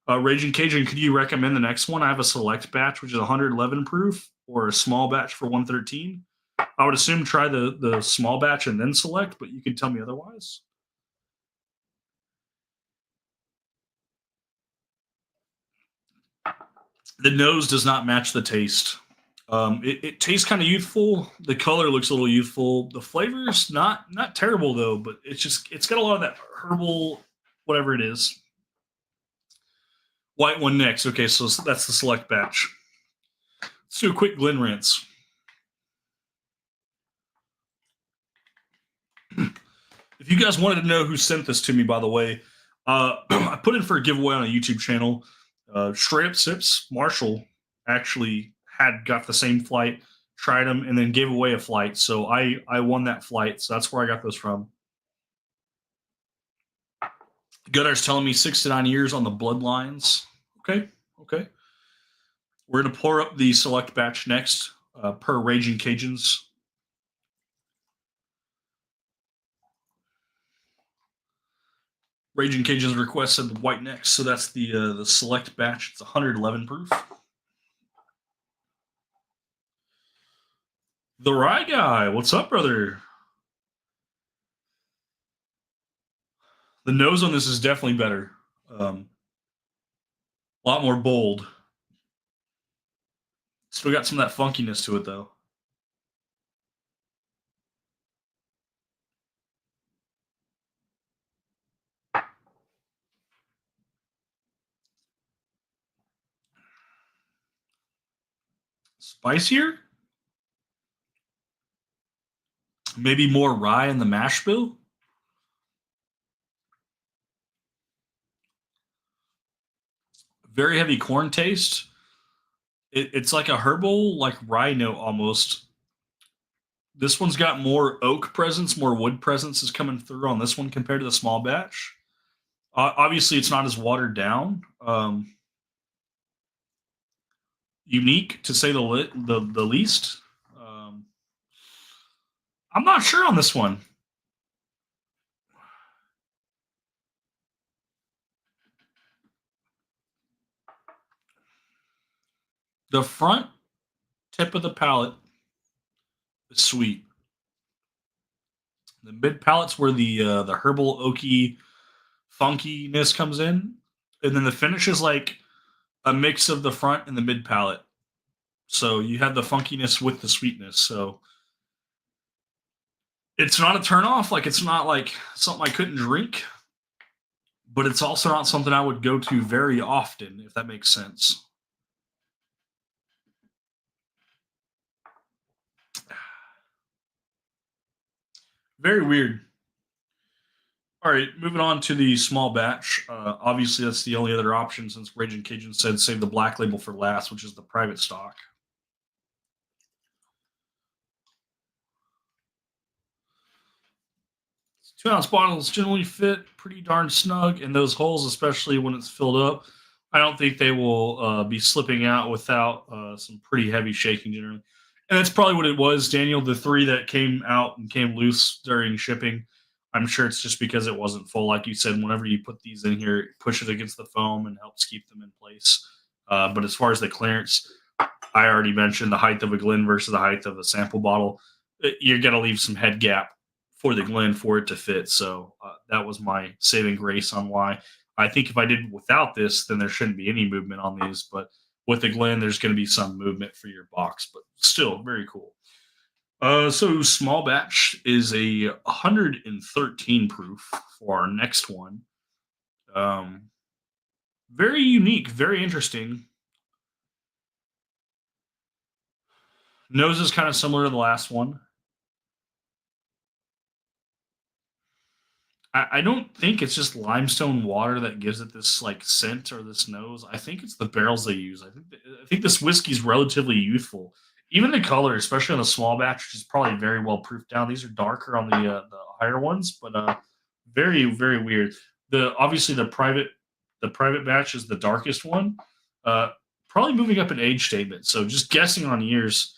Raging Cajun, could you recommend the next one? I have a select batch, which is 111 proof, or a small batch for 113. I would assume try the small batch and then select, but you can tell me otherwise. The nose does not match the taste. It tastes kind of youthful. The color looks a little youthful. The flavor's not terrible though, but it's got a lot of that herbal whatever it is. White one next. Okay, so that's the select batch. Let's do a quick Glen rinse. If you guys wanted to know who sent this to me, by the way, I put in for a giveaway on a YouTube channel. Straight Up Sips Marshall actually had got the same flight, tried them, and then gave away a flight. So I won that flight. So that's where I got those from. Gunner's telling me 6 to 9 years on the bloodlines. Okay, okay. We're gonna pour up the select batch next, per Raging Cajuns. Raging Cajuns requested the white next, so that's the select batch. It's 111 proof. The Rye Guy, what's up, brother? The nose on this is definitely better. A lot more bold. Still got some of that funkiness to it, though. Spicier? Maybe more rye in the mash bill? Very heavy corn taste. It's like a herbal, like rye note almost. This one's got more oak presence, more wood presence is coming through on this one compared to the small batch. Obviously, it's not as watered down. Unique to say the least. I'm not sure on this one. The front tip of the palate is sweet. The mid palate's where the herbal oaky funkiness comes in, and then the finish is like a mix of the front and the mid palate. So you have the funkiness with the sweetness. So it's not a turnoff. Like it's not like something I couldn't drink, but it's also not something I would go to very often, if that makes sense. Very weird. All right, moving on to the small batch. Obviously, that's the only other option since Raging Cajun said save the black label for last, which is the private stock. 2 ounce bottles generally fit pretty darn snug in those holes, especially when it's filled up. I don't think they will be slipping out without some pretty heavy shaking generally. And that's probably what it was, Daniel. The three that came out and came loose during shipping, I'm sure it's just because it wasn't full. Like you said, whenever you put these in here, push it against the foam and helps keep them in place. But as far as the clearance, I already mentioned the height of a Glen versus the height of a sample bottle. You're going to leave some head gap for the Glen for it to fit. So that was my saving grace on why. I think if I did without this, then there shouldn't be any movement on these. But with the Glen, there's going to be some movement for your box, but still very cool. So small batch is a 113 proof for our next one. Very unique, very interesting. Nose is kind of similar to the last one. I don't think it's just limestone water that gives it this like scent or this nose. I think it's the barrels they use. I think this whiskey's relatively youthful. Even the color, especially on the small batch, which is probably very well proofed down. These are darker on the higher ones, but very very weird. The obviously the private batch is the darkest one. Uh, Probably moving up in age statement. So just guessing on years,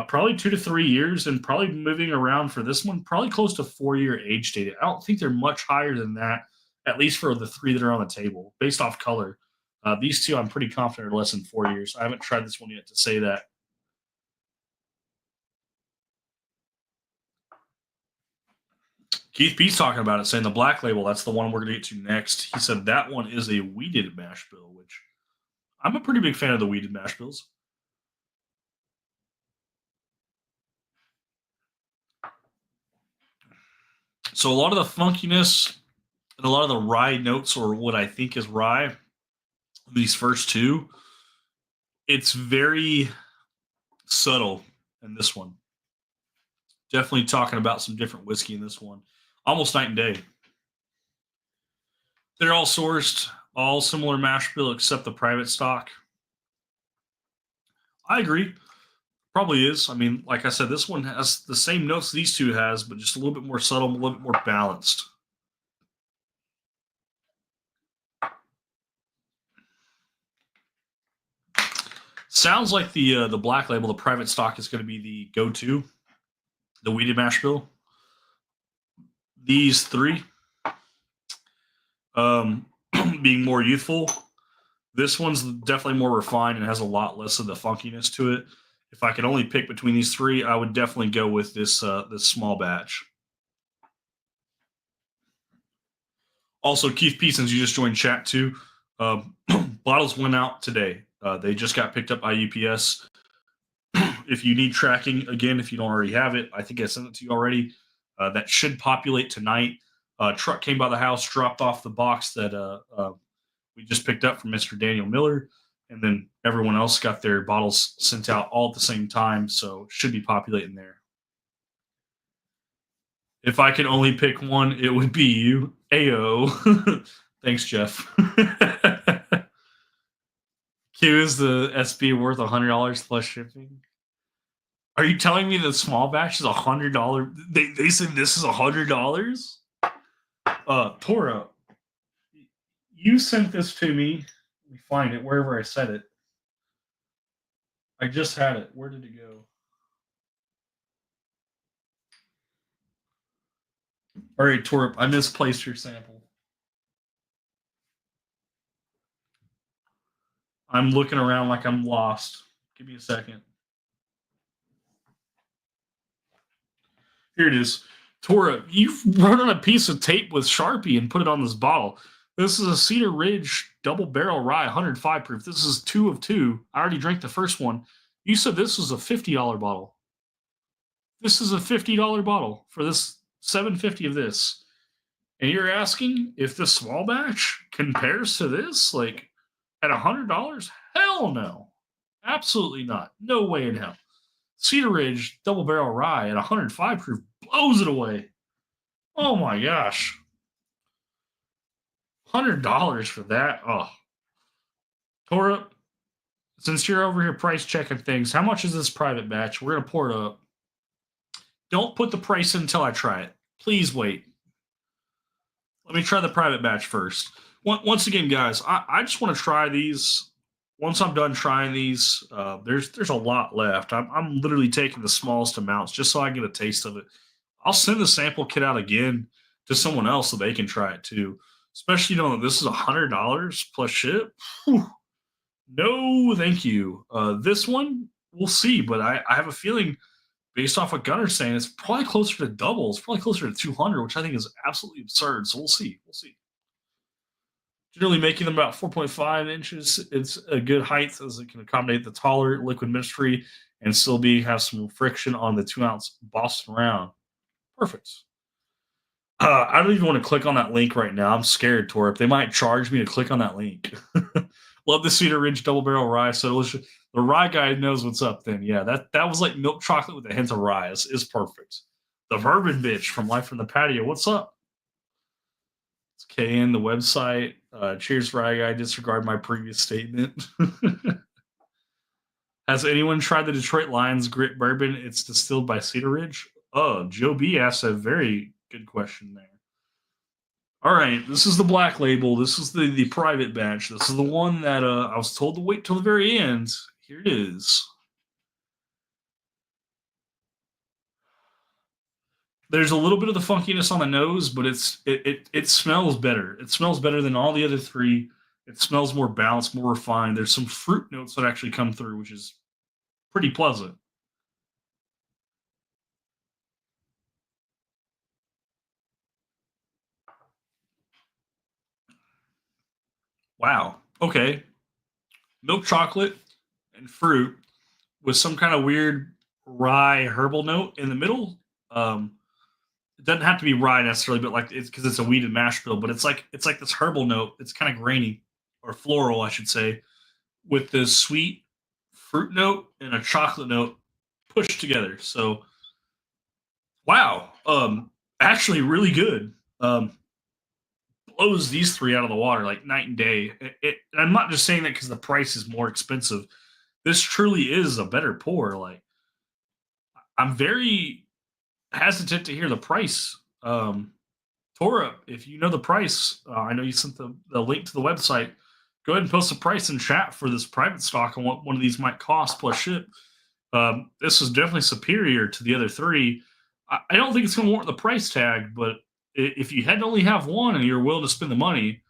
probably 2 to 3 years, and probably moving around for this one, probably close to 4 year age data. I don't think they're much higher than that, at least for the three that are on the table, based off color. These two, I'm pretty confident, are less than 4 years. I haven't tried this one yet to say that. Keith B's talking about it, saying the Black Label, that's the one we're going to get to next. He said that one is a weeded mash bill, which I'm a pretty big fan of the weeded mash bills. So a lot of the funkiness and a lot of the rye notes, or what I think is rye, these first two, it's very subtle in this one. Definitely talking about some different whiskey in this one. Almost night and day. They're all sourced, all similar mash bill except the private stock. I agree. Probably is. I mean, like I said, this one has the same notes these two has, but just a little bit more subtle, a little bit more balanced. Sounds like the Black Label, the private stock, is going to be the go-to. The weeded mash bill. These three, being more youthful. This one's definitely more refined and has a lot less of the funkiness to it. If I could only pick between these three, I would definitely go with this small batch. Also, Keith P, since you just joined chat too, bottles went out today. They just got picked up by UPS. If you need tracking, again, if you don't already have it, I think I sent it to you already. That should populate tonight. Truck came by the house, dropped off the box that we just picked up from Mr. Daniel Miller, and then everyone else got their bottles sent out all at the same time, so should be populating there. If I could only pick one, it would be you. Ayo. Thanks, Jeff. Q, is the SB worth $100 plus shipping? Are you telling me the small batch is $100? They said this is $100? Toro, you sent this to me. Let me find it wherever I said it. I just had it. Where did it go? All right, Torp, I misplaced your sample. I'm looking around like I'm lost. Give me a second. Here it is. Tora, you wrote on a piece of tape with Sharpie and put it on this bottle. This is a Cedar Ridge double barrel rye, 105 proof. This is 2 of 2. I already drank the first one. You said this was a $50 bottle. This is a $50 bottle for this $750 of this. And you're asking if the small batch compares to this, like at $100? Hell no. Absolutely not. No way in hell. Cedar Ridge double barrel rye at 105 proof blows it away. Oh my gosh. $100 for that? Oh. Tora, since you're over here price checking things, how much is this private batch? We're going to pour it up. Don't put the price in until I try it. Please wait. Let me try the private batch first. Once again, guys, I just want to try these. Once I'm done trying these, there's a lot left. I'm literally taking the smallest amounts just so I get a taste of it. I'll send the sample kit out again to someone else so they can try it too. Especially knowing that this is $100 plus ship. Whew. No, thank you. This one, we'll see, but I have a feeling, based off what Gunner's saying, it's probably closer to double. It's probably closer to 200, which I think is absolutely absurd. So we'll see. We'll see. Generally making them about 4.5 inches. It's a good height as it can accommodate the taller liquid mystery and still have some friction on the 2-ounce Boston round. Perfect. I don't even want to click on that link right now. I'm scared, Torp. They might charge me to click on that link. Love the Cedar Ridge double barrel rye. So the rye guy knows what's up then. Yeah, that was like milk chocolate with a hint of rye. Is perfect. The bourbon bitch from Life from the Patio. What's up? It's KN, the website. Cheers, rye guy. Disregard my previous statement. Has anyone tried the Detroit Lions Grit Bourbon? It's distilled by Cedar Ridge. Oh, Joe B asked a very good question there. All right, this is the Black Label. This is the private batch. This is the one that I was told to wait till the very end. Here it is. There's a little bit of the funkiness on the nose, but it smells better. It smells better than all the other three. It smells more balanced, more refined. There's some fruit notes that actually come through, which is pretty pleasant. Wow. Okay. Milk chocolate and fruit with some kind of weird rye herbal note in the middle. Um, it doesn't have to be rye necessarily, but like it's because it's a wheated mash bill. But it's like this herbal note. It's kind of grainy or floral, I should say, with this sweet fruit note and a chocolate note pushed together. So wow, actually really good. Blows these three out of the water like night and day. And I'm not just saying that because the price is more expensive. This truly is a better pour. Like I'm very hesitant to hear the price. Tora, if you know the price, I know you sent the link to the website. Go ahead and post a price in chat for this private stock and what one of these might cost plus ship. This is definitely superior to the other three. I don't think it's going to warrant the price tag, but if you had to only have one and you're willing to spend the money,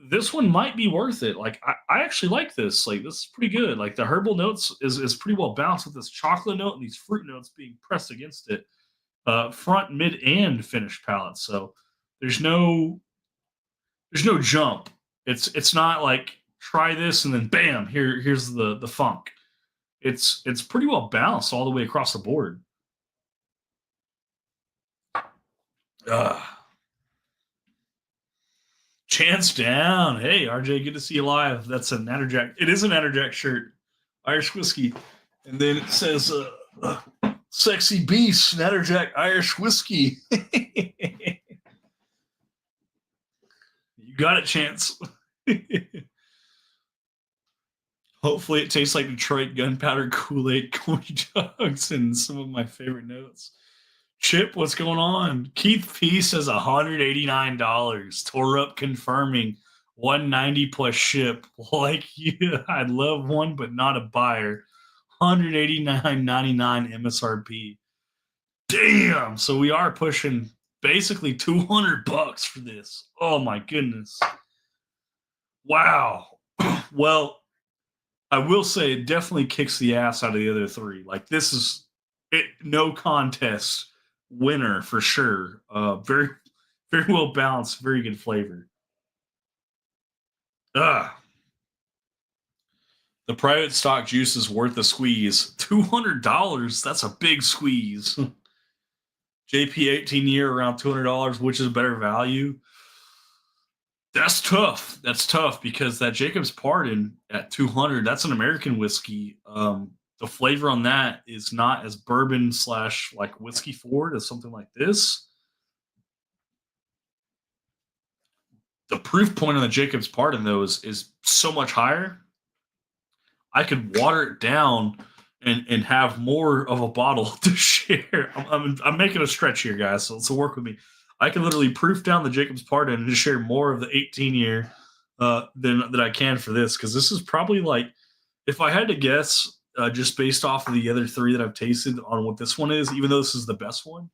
this one might be worth it. Like I actually like this. Like this is pretty good. Like the herbal notes is pretty well balanced with this chocolate note and these fruit notes being pressed against it, front, mid, and finished palate. So there's no there's no jump. It's not like try this and then bam, here's the funk. It's pretty well balanced all the way across the board. Uh, Chance down. Hey, RJ, good to see you live. That's a Natterjack. It is a Natterjack shirt, Irish whiskey, and then it says "Sexy Beast Natterjack Irish whiskey." You got it, Chance. Hopefully, it tastes like Detroit gunpowder Kool-Aid corn dogs and some of my favorite notes. Chip, what's going on? Keith P says $189. Tore up confirming 190 plus ship. Like you, I'd love one, but not a buyer. 189.99 MSRP. Damn. So we are pushing basically $200 for this. Oh my goodness. Wow. Well, I will say it definitely kicks the ass out of the other three. Like this is it, no contest winner for sure. Very, very well balanced, very good flavor. Ah, the private stock juice is worth a squeeze. $200. That's a big squeeze. JP 18 year around $200. Which is better value? That's tough. That's tough because that Jacob's Pardon at 200, that's an American whiskey. The flavor on that is not as bourbon slash like whiskey forward as something like this. The proof point on the Jacob's Pardon though is so much higher. I could water it down and have more of a bottle to share. I'm making a stretch here, guys. So work with me. I can literally proof down the Jacob's Pardon and just share more of the 18 year than I can for this because this is probably like if I had to guess just based off of the other three that I've tasted on what this one is, even though this is the best one,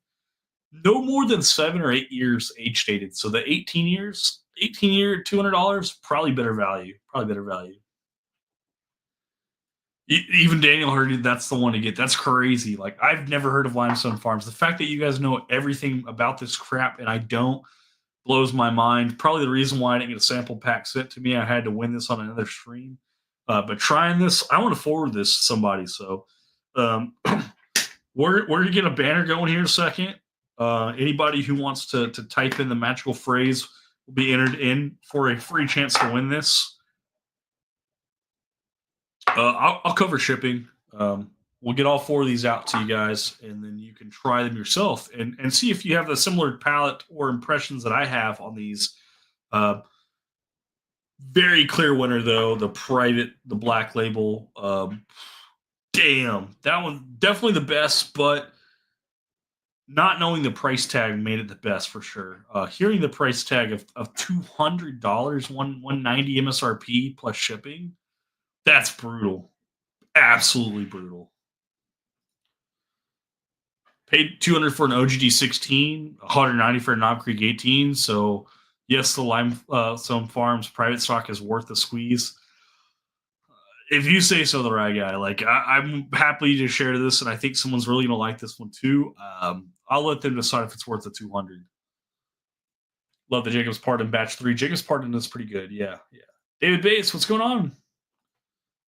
no more than 7 or 8 years age dated. So the 18 years, 18 year, $200, probably better value. Probably better value. Even Daniel heard that's the one to get. That's crazy. Like I've never heard of Limestone Farms. The fact that you guys know everything about this crap and I don't blows my mind. Probably the reason why I didn't get a sample pack sent to me. I had to win this on another stream. But trying this, I want to forward this to somebody. So um, we're gonna get a banner going here in a second. Anybody who wants to type in the magical phrase will be entered in for a free chance to win this. I'll cover shipping. We'll get all four of these out to you guys, and then you can try them yourself and see if you have the similar palette or impressions that I have on these. Uh, Very clear winner though, the black label. Damn, that one definitely the best, but not knowing the price tag made it the best for sure. Hearing the price tag of $200, 190 MSRP plus shipping, that's brutal. Absolutely brutal. Paid 200 for an OGD 16, 190 for a Knob Creek 18. So yes, the Limestone Farms private stock is worth the squeeze. If you say so, the right guy. Like I'm happy to share this, and I think someone's really gonna like this one too. I'll let them decide if it's worth the 200. Love the Jacob's Pardon batch 3. Jacob's Pardon is pretty good. Yeah, yeah. David Bates, what's going on?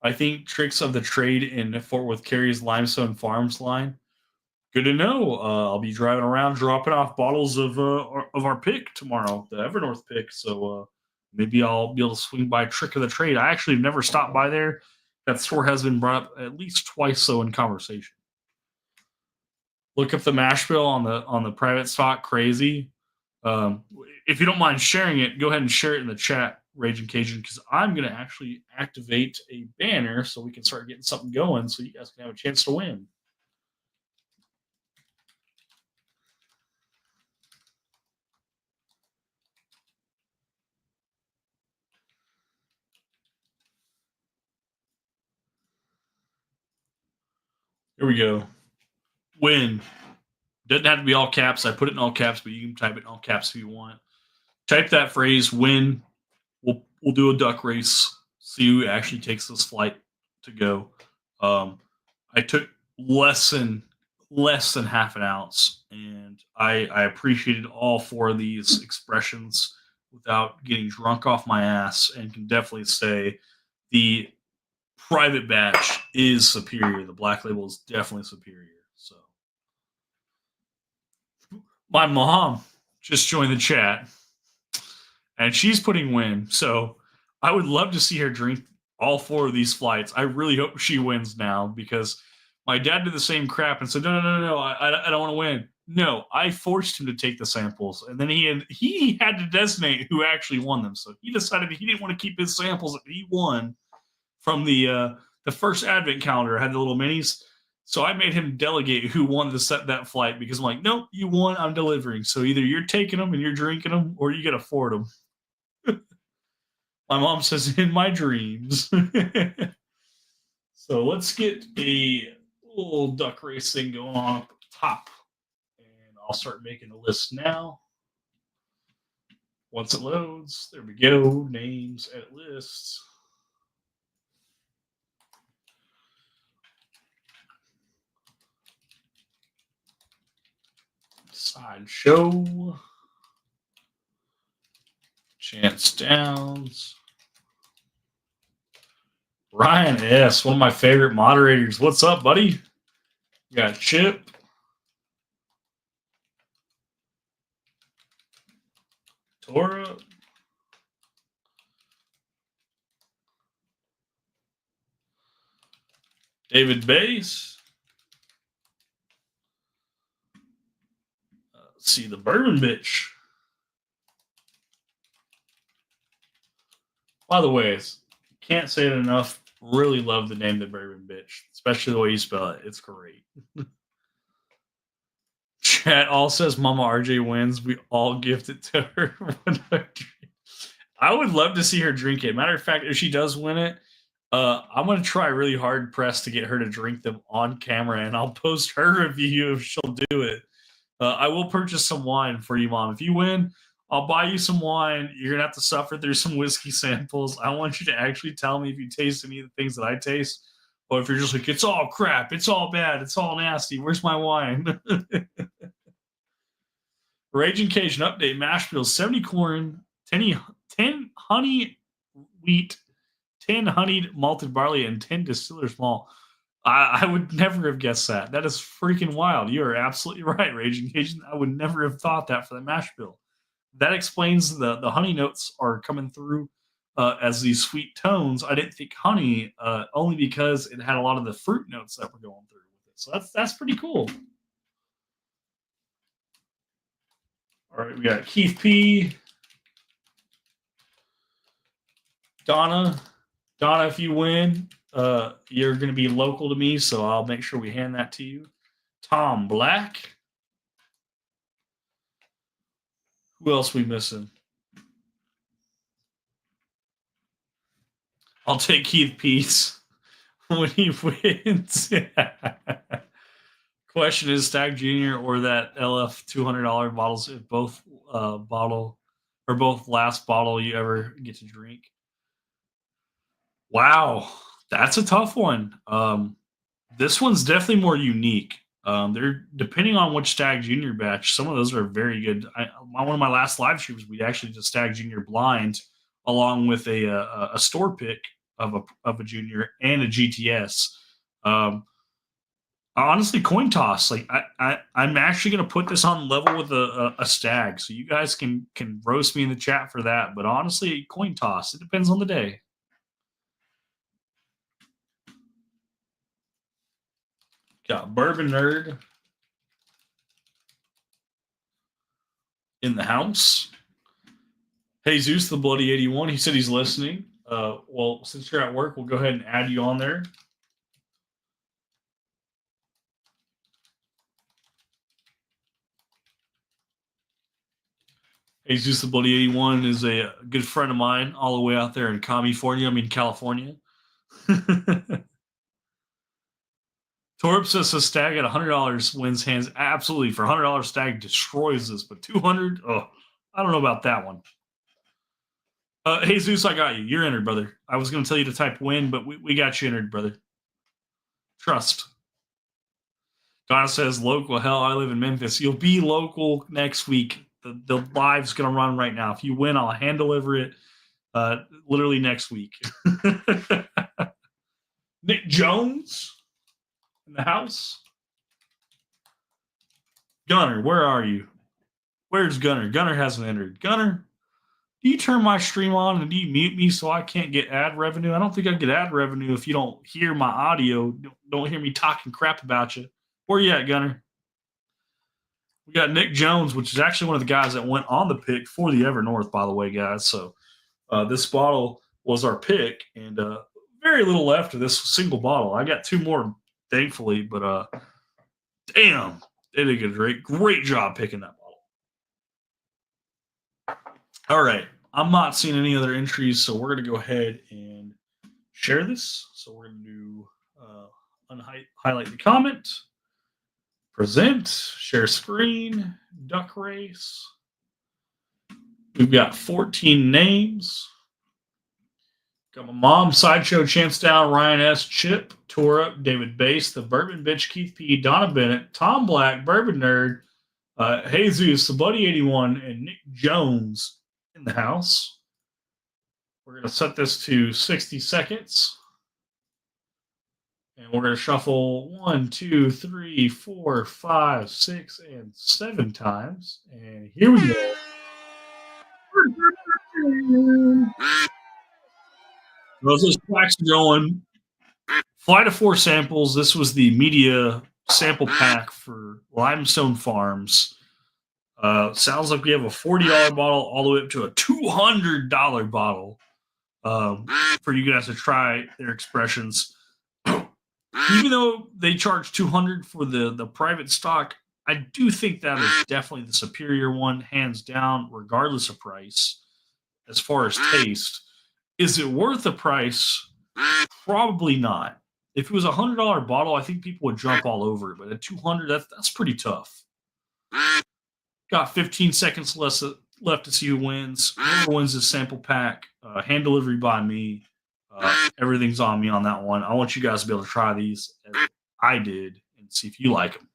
I think tricks of the trade in Fort Worth carries Limestone Farms line. Good to know. I'll be driving around dropping off bottles of our pick tomorrow, the Evernorth pick. So maybe I'll be able to swing by Trick of the Trade. I actually have never stopped by there. That store has been brought up at least twice so in conversation. Look up the mash bill on the private stock. Crazy. Um, if you don't mind sharing it, go ahead and share it in the chat, Raging Cajun, because I'm going to actually activate a banner so we can start getting something going so you guys can have a chance to win. Here we go. Win. Doesn't have to be all caps. I put it in all caps, but you can type it in all caps if you want. Type that phrase, win. We'll do a duck race. See who actually takes this flight to go. I took less than half an ounce, and I appreciated all four of these expressions without getting drunk off my ass, and can definitely say the private batch is superior. The black label is definitely superior. So my mom just joined the chat, and she's putting win. So I would love to see her drink all four of these flights. I really hope she wins now, because my dad did the same crap and said, no, I don't want to win. No, I forced him to take the samples, and then he had to designate who actually won them. So he decided he didn't want to keep his samples that he won from the first advent calendar. I had the little minis. So I made him delegate who wanted to set that flight, because I'm like, nope, you won, I'm delivering. So either you're taking them and you're drinking them, or you got to afford them. My mom says, in my dreams. So let's get a little duck race thing going on up at the top. And I'll start making a list now. Once it loads, there we go. Names, edit lists. Sideshow. Chance Downs. Ryan S., one of my favorite moderators. What's up, buddy? You got Chip. Tora. David Bass. Let's see, the Bourbon Bitch. By the way, can't say it enough. Really love the name, the Bourbon Bitch, especially the way you spell it. It's great. Chat all says Mama RJ wins. We all gift it to her. I would love to see her drink it. Matter of fact, if she does win it, I'm going to try really hard press to get her to drink them on camera, and I'll post her review if she'll do it. I will purchase some wine for you, Mom. If you win, I'll buy you some wine. You're going to have to suffer through some whiskey samples. I want you to actually tell me if you taste any of the things that I taste. Or if you're just like, it's all crap, it's all bad, it's all nasty, where's my wine? Raging Cajun update, mash bills, 70 corn, 10 honey wheat, 10 honeyed malted barley, and 10 distiller's malt. I would never have guessed that. That is freaking wild. You are absolutely right, Raging Cajun. I would never have thought that for the mash bill. That explains the honey notes are coming through as these sweet tones. I didn't think honey, only because it had a lot of the fruit notes that were going through with it. So that's pretty cool. All right, we got Keith P. Donna, if you win, you're going to be local to me, so I'll make sure we hand that to you. Tom Black. Who else we missing? I'll take Keith Peace when he wins. Question is Stag Junior or that LF $200 bottles, if both bottle or both last bottle you ever get to drink. Wow, that's a tough one. This one's definitely more unique. They're depending on which Stag Junior batch. Some of those are very good. One of my last live streams, we actually did Stag Junior blind along with a store pick of a junior and a GTS. Um, Honestly, coin toss. Like I'm actually going to put this on level with a stag, so you guys can roast me in the chat for that. But honestly, coin toss. It depends on the day. Got Bourbon Nerd in the house. Jesus the Bloody 81. He said he's listening. Well, since you're at work, we'll go ahead and add you on there. Jesus the Bloody 81 is a good friend of mine all the way out there in California. Torp says a stag at $100 wins hands. Absolutely. For $100, stag destroys this, but $200, I don't know about that one. Jesus, I got you. You're entered, brother. I was going to tell you to type win, but we got you entered, brother. Trust. Donna says local. Hell, I live in Memphis. You'll be local next week. The live's going to run right now. If you win, I'll hand deliver it literally next week. Nick Jones in the house. Gunner, where are you? Where's Gunner? Gunner hasn't entered. Gunner, do you turn my stream on and do you mute me so I can't get ad revenue? I don't think I get ad revenue if you don't hear my audio, don't hear me talking crap about you. Where you at, Gunner? We got Nick Jones, which is actually one of the guys that went on the pick for the Evernorth, by the way, guys. So this bottle was our pick, and very little left of this single bottle. I got two more, thankfully, but damn, they did a great job picking that bottle. All right. I'm not seeing any other entries, so we're going to go ahead and share this. So we're going to do highlight the comment, present, share screen, duck race. We've got 14 names. Got my mom, Sideshow, Chance Down, Ryan S., Chip, Tora, David Bass, The Bourbon Bitch, Keith P., Donna Bennett, Tom Black, Bourbon Nerd, Jesus, The Buddy 81, and Nick Jones in the house. We're going to set this to 60 seconds. And we're going to shuffle 1, 2, 3, 4, 5, 6, and 7 times. And here we go. Those tracks are going. Flight of 4 samples. This was the media sample pack for Limestone Farms. Sounds like we have a $40 bottle all the way up to a $200 bottle for you guys to try their expressions. Even though they charge $200 for the private stock, I do think that is definitely the superior one, hands down, regardless of price. As far as taste, is it worth the price? Probably not. If it was a $100 bottle, I think people would jump all over it. But at $200, that's pretty tough. Got 15 seconds left to see who wins. Whoever wins this sample pack, hand delivery by me. Everything's on me on that one. I want you guys to be able to try these as I did and see if you like them.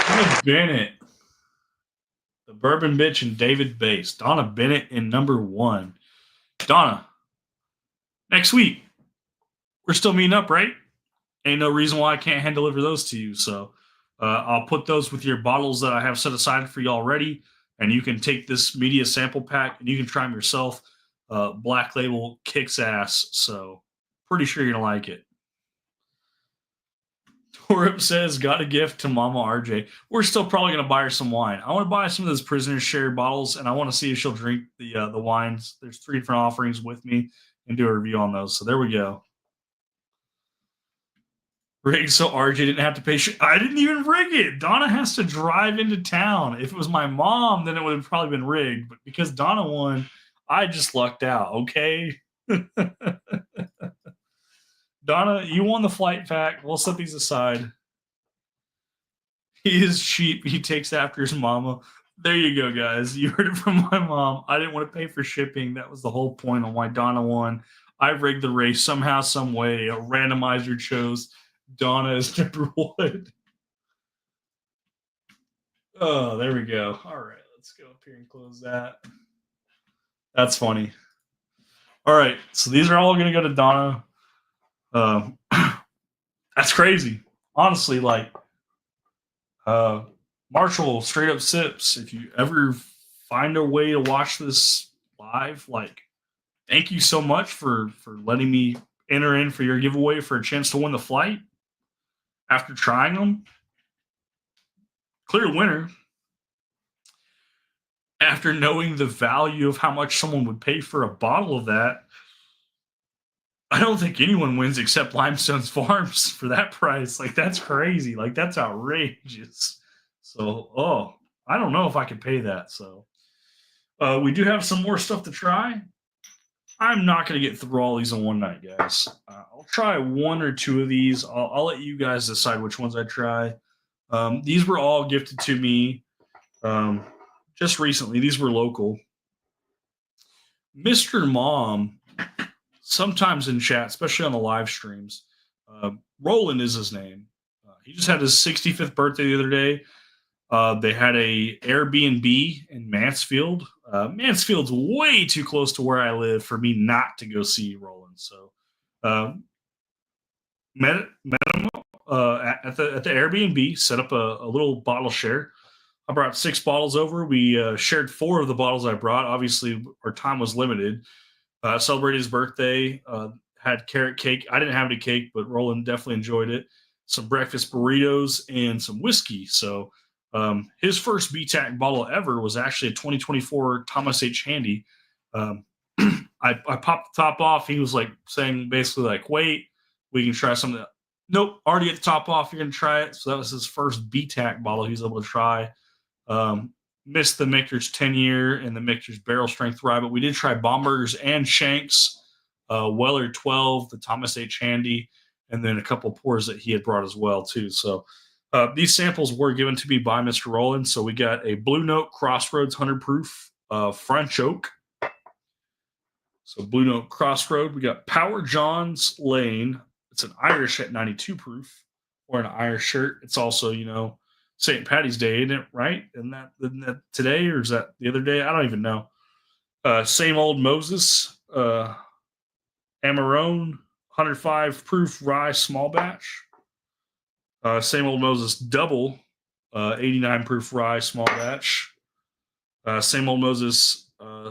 Donna Bennett, the Bourbon Bitch, and David Bass. Donna Bennett in number 1. Donna, next week, we're still meeting up, right? Ain't no reason why I can't hand deliver those to you. So I'll put those with your bottles that I have set aside for you already. And you can take this media sample pack and you can try them yourself. Black Label kicks ass. So pretty sure you're going to like it. Torip says, got a gift to Mama RJ. We're still probably going to buy her some wine. I want to buy some of those Prisoner's Share bottles, and I want to see if she'll drink the wines. There's 3 different offerings with me and do a review on those. So there we go. Rigged so RJ didn't have to pay shit. I didn't even rig it. Donna has to drive into town. If it was my mom, then it would have probably been rigged. But because Donna won, I just lucked out, okay? Donna, you won the flight pack. We'll set these aside. He is cheap. He takes after his mama. There you go, guys. You heard it from my mom. I didn't want to pay for shipping. That was the whole point on why Donna won. I rigged the race somehow, some way. A randomizer chose Donna is number 1. Oh, there we go. All right, let's go up here and close that. That's funny. All right, so these are all going to go to Donna. Um, that's crazy. Honestly, like uh, Marshall straight up sips. If you ever find a way to watch this live, like thank you so much for letting me enter in for your giveaway for a chance to win the flight after trying them. Clear winner after knowing the value of how much someone would pay for a bottle of that. I don't think anyone wins except Limestone's Farms for that price. Like that's crazy. Like that's outrageous. So, I don't know if I could pay that. So, we do have some more stuff to try. I'm not going to get through all these in one night, guys. I'll try one or two of these. I'll let you guys decide which ones I try. These were all gifted to me just recently. These were local. Mr. Mom, sometimes in chat, especially on the live streams, Roland is his name. He just had his 65th birthday the other day. They had a Airbnb in Mansfield. Mansfield's way too close to where I live for me not to go see Roland. So, met him at the Airbnb. Set up a little bottle share. I brought 6 bottles over. We shared 4 of the bottles I brought. Obviously, our time was limited. Celebrated his birthday. Had carrot cake. I didn't have any cake, but Roland definitely enjoyed it. Some breakfast burritos and some whiskey. So his first BTAC bottle ever was actually a 2024 Thomas H. Handy. I popped the top off. He was like saying basically like, wait, we can try something. Nope, already get the top off. You're going to try it. So that was his first BTAC bottle he was able to try. Missed the Michter's 10-year and the Michter's barrel strength rye, but we did try Baumburgers and Shanks, Weller 12, the Thomas H. Handy, and then a couple pours that he had brought as well too. So these samples were given to me by Mr. Roland. So we got a Blue Note Crossroads 100 proof French oak. So Blue Note Crossroad. We got Power John's Lane. It's an Irish at 92 proof, or an Irish shirt. It's also, St. Patty's Day, isn't it? Right? Isn't that today, or is that the other day? I don't even know. Same Old Moses, Amarone, 105 proof rye small batch. Same Old Moses double, 89 proof rye small batch. Same Old Moses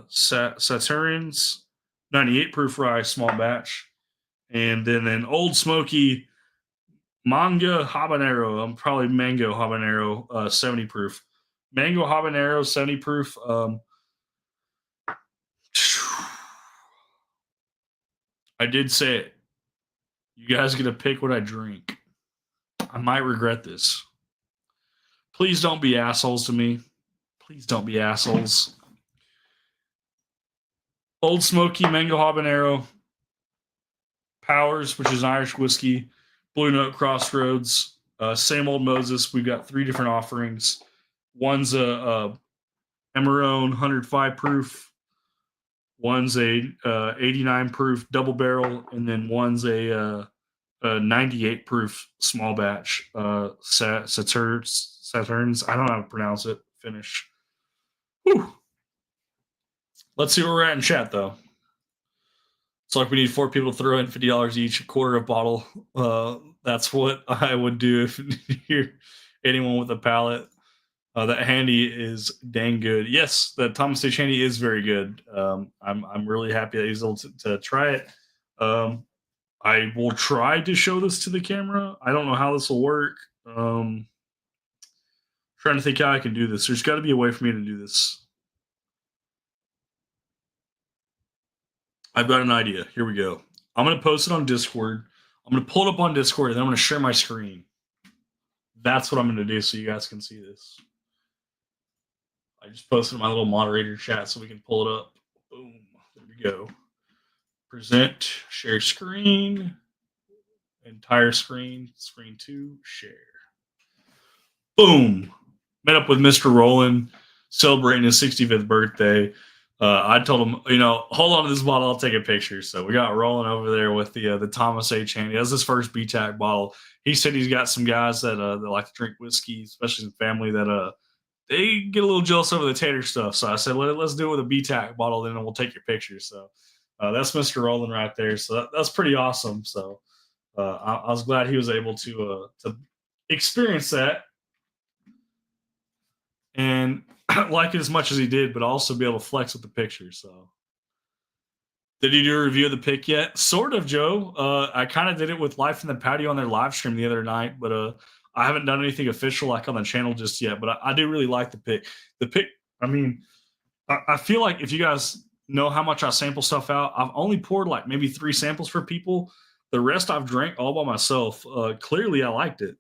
Saturn's, 98 proof rye small batch. And then an Old Smoky Manga Habanero. I'm probably Mango Habanero, 70 proof. Mango Habanero, 70 proof. I did say it. You guys get to pick what I drink. I might regret this. Please don't be assholes to me. Please don't be assholes. Old Smoky Mango Habanero. Powers, which is Irish whiskey. Blue Note Crossroads. Same Old Moses. We've got 3 different offerings. One's a Emerone 105 proof. One's a 89 proof double barrel, and then one's a 98 proof small batch. Saturns. I don't know how to pronounce it. Finish. Whew. Let's see where we're at in chat, though. It's like we need 4 people to throw in $50 each, a quarter a bottle. That's what I would do if you're anyone with a palate. That Handy is dang good. Yes, the Thomas H. Handy is very good. I'm really happy that he's able to try it. I will try to show this to the camera. I don't know how this will work. Trying to think how I can do this. There's got to be a way for me to do this. I've got an idea. Here we go. I'm going to post it on Discord. I'm going to pull it up on Discord, and then I'm going to share my screen. That's what I'm going to do so you guys can see this. I just posted my little moderator chat so we can pull it up. Boom. There we go. Present, share screen, entire screen, screen 2, share. Boom. Met up with Mr. Roland, celebrating his 65th birthday. I told him, hold on to this bottle. I'll take a picture. So we got Roland over there with the Thomas H. Handy. That's his first BTAC bottle. He said he's got some guys that like to drink whiskey, especially in family that they get a little jealous over the tater stuff. So I said, let's do it with a BTAC bottle, then we'll take your picture. So that's Mr. Roland right there. So that's pretty awesome. So I was glad he was able to experience that and like it as much as he did, but also be able to flex with the picture. So did you do a review of the pick yet? Sort of, Joe. I kind of did it with Life in the Patio on their live stream the other night, but I haven't done anything official like on the channel just yet. But I do really like the pick. The pick, I mean, I feel like if you guys know how much I sample stuff out, I've only poured like maybe 3 samples for people. The rest I've drank all by myself. Clearly, I liked it.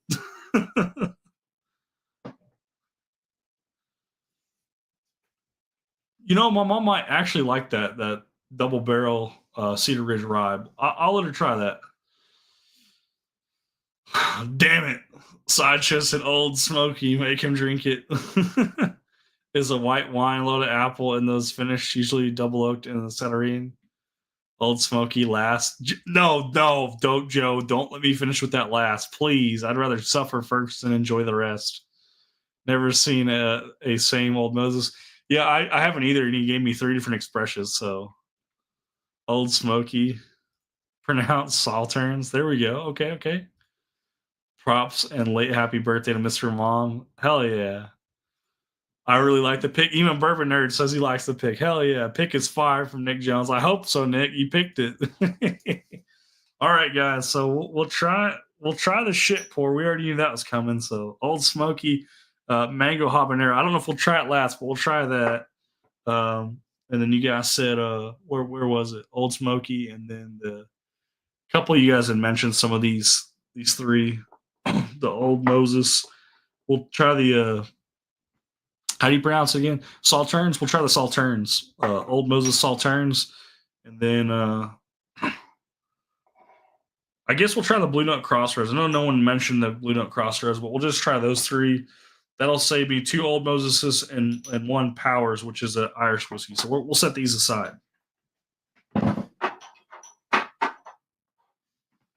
You know, my mom might actually like that double barrel Cedar Ridge rye. I'll let her try that. Damn it. Sideshow said Old Smoky, make him drink it. Is a white wine, loaded apple, and those finished usually double oaked in the Cedarine. Old Smoky last. No, don't, Joe. Don't let me finish with that last, please. I'd rather suffer first and enjoy the rest. Never seen a same old Moses. Yeah, I haven't either, and he gave me 3 different expressions. So, Old Smoky, pronounced Salterns. There we go. Okay. Props and late happy birthday to Mr. Mom. Hell yeah. I really like the pick. Even Bourbon Nerd says he likes the pick. Hell yeah. Pick is fire from Nick Jones. I hope so, Nick. You picked it. All right, guys. So we'll try the shit pour. We already knew that was coming. So Old Smoky mango habanero. I don't know if we'll try it last, but we'll try that. And then you guys said where was it? Old Smoky, and then the couple of you guys had mentioned some of these 3. The Old Moses. We'll try the how do you pronounce it again? Salterns. We'll try the Salterns. Old Moses Salterns, and then I guess we'll try the Blue Note Crossroads. I know no one mentioned the Blue Note Crossroads, but we'll just try those 3. That'll say be 2 Old Moseses and 1 Powers, which is an Irish whiskey. So we'll set these aside.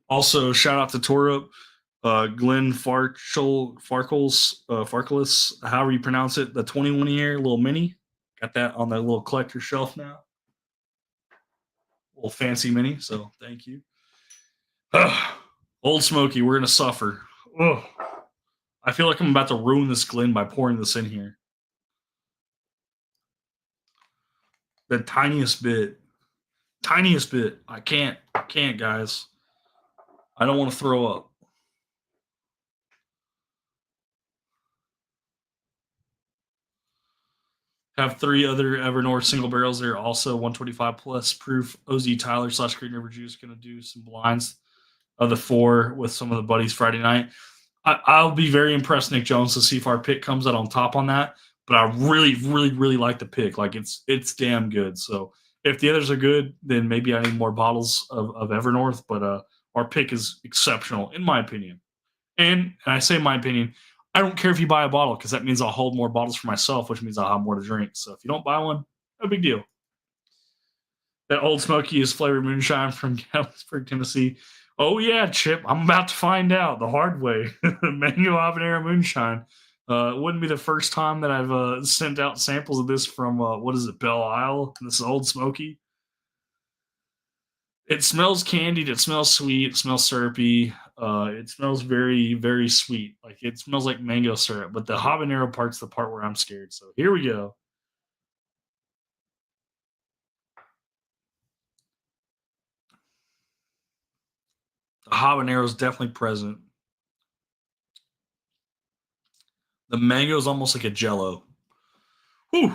Also, shout out to Torup, Glenn Farkles, however you pronounce it, the 21 year little mini. Got that on the little collector shelf now. Little fancy mini. So thank you. Old Smoky, we're gonna suffer. Ugh. I feel like I'm about to ruin this Glen by pouring this in here. The tiniest bit. I can't, guys. I don't want to throw up. Have 3 other Evernorth single barrels there, also 125 plus proof. OZ Tyler / Green River Juice going to do some blinds of the 4 with some of the buddies Friday night. I'll be very impressed, Nick Jones, to see if our pick comes out on top on that. But I really, really, really like the pick. Like it's damn good. So if the others are good, then maybe I need more bottles of Evernorth. But our pick is exceptional, in my opinion. And I say my opinion, I don't care if you buy a bottle because that means I'll hold more bottles for myself, which means I'll have more to drink. So if you don't buy one, no big deal. That Old Smoky is flavored moonshine from Galesburg, Tennessee. Oh yeah, Chip, I'm about to find out the hard way. Mango habanero moonshine. It wouldn't be the first time that I've sent out samples of this from what is it, Belle Isle? This is Old Smoky. It smells candied. It smells sweet. It smells syrupy. It smells very, very sweet. Like it smells like mango syrup. But the habanero part's the part where I'm scared. So here we go. The habanero is definitely present. The mango is almost like a jello. Whew.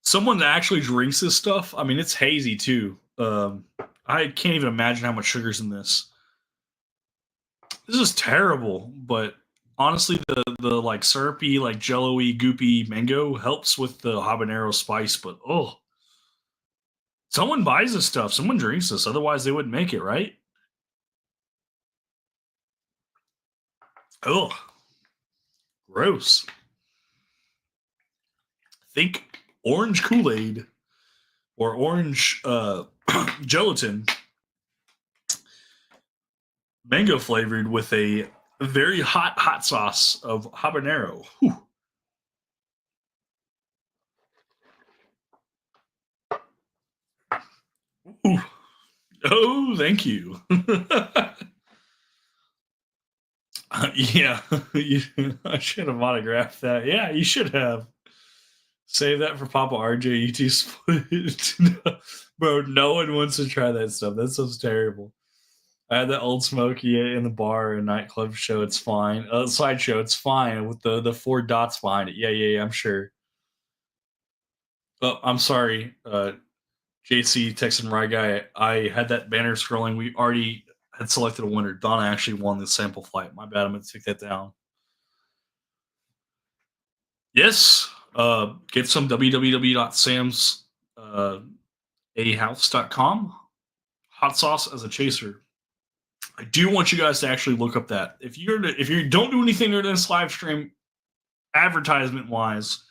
Someone that actually drinks this stuff, I mean, it's hazy too. I can't even imagine how much sugar's in this. This is terrible, but honestly, the like syrupy, like jello-y, goopy mango helps with the habanero spice. But oh, someone buys this stuff. Someone drinks this. Otherwise, they wouldn't make it, right? Oh, gross. Think orange Kool-Aid or orange gelatin, mango flavored with a very hot sauce of habanero. Whew. Oh, thank you. Yeah, I should have autographed that. Yeah, you should have. Save that for Papa RJ. Split. Bro, no one wants to try that stuff. That sounds terrible. I had that Old Smoky in the bar and nightclub show. It's fine. Sideshow. It's fine with the four dots behind it. Yeah. I'm sure. Oh, I'm sorry, JC Texan Rye guy. I had that banner scrolling. We already had selected a winner. Donna actually won the sample flight. My bad. I'm gonna take that down. Yes. Get some www.samsahouse.com. Hot sauce as a chaser. I do want you guys to actually look up that. If you don't do anything during this live stream, advertisement wise,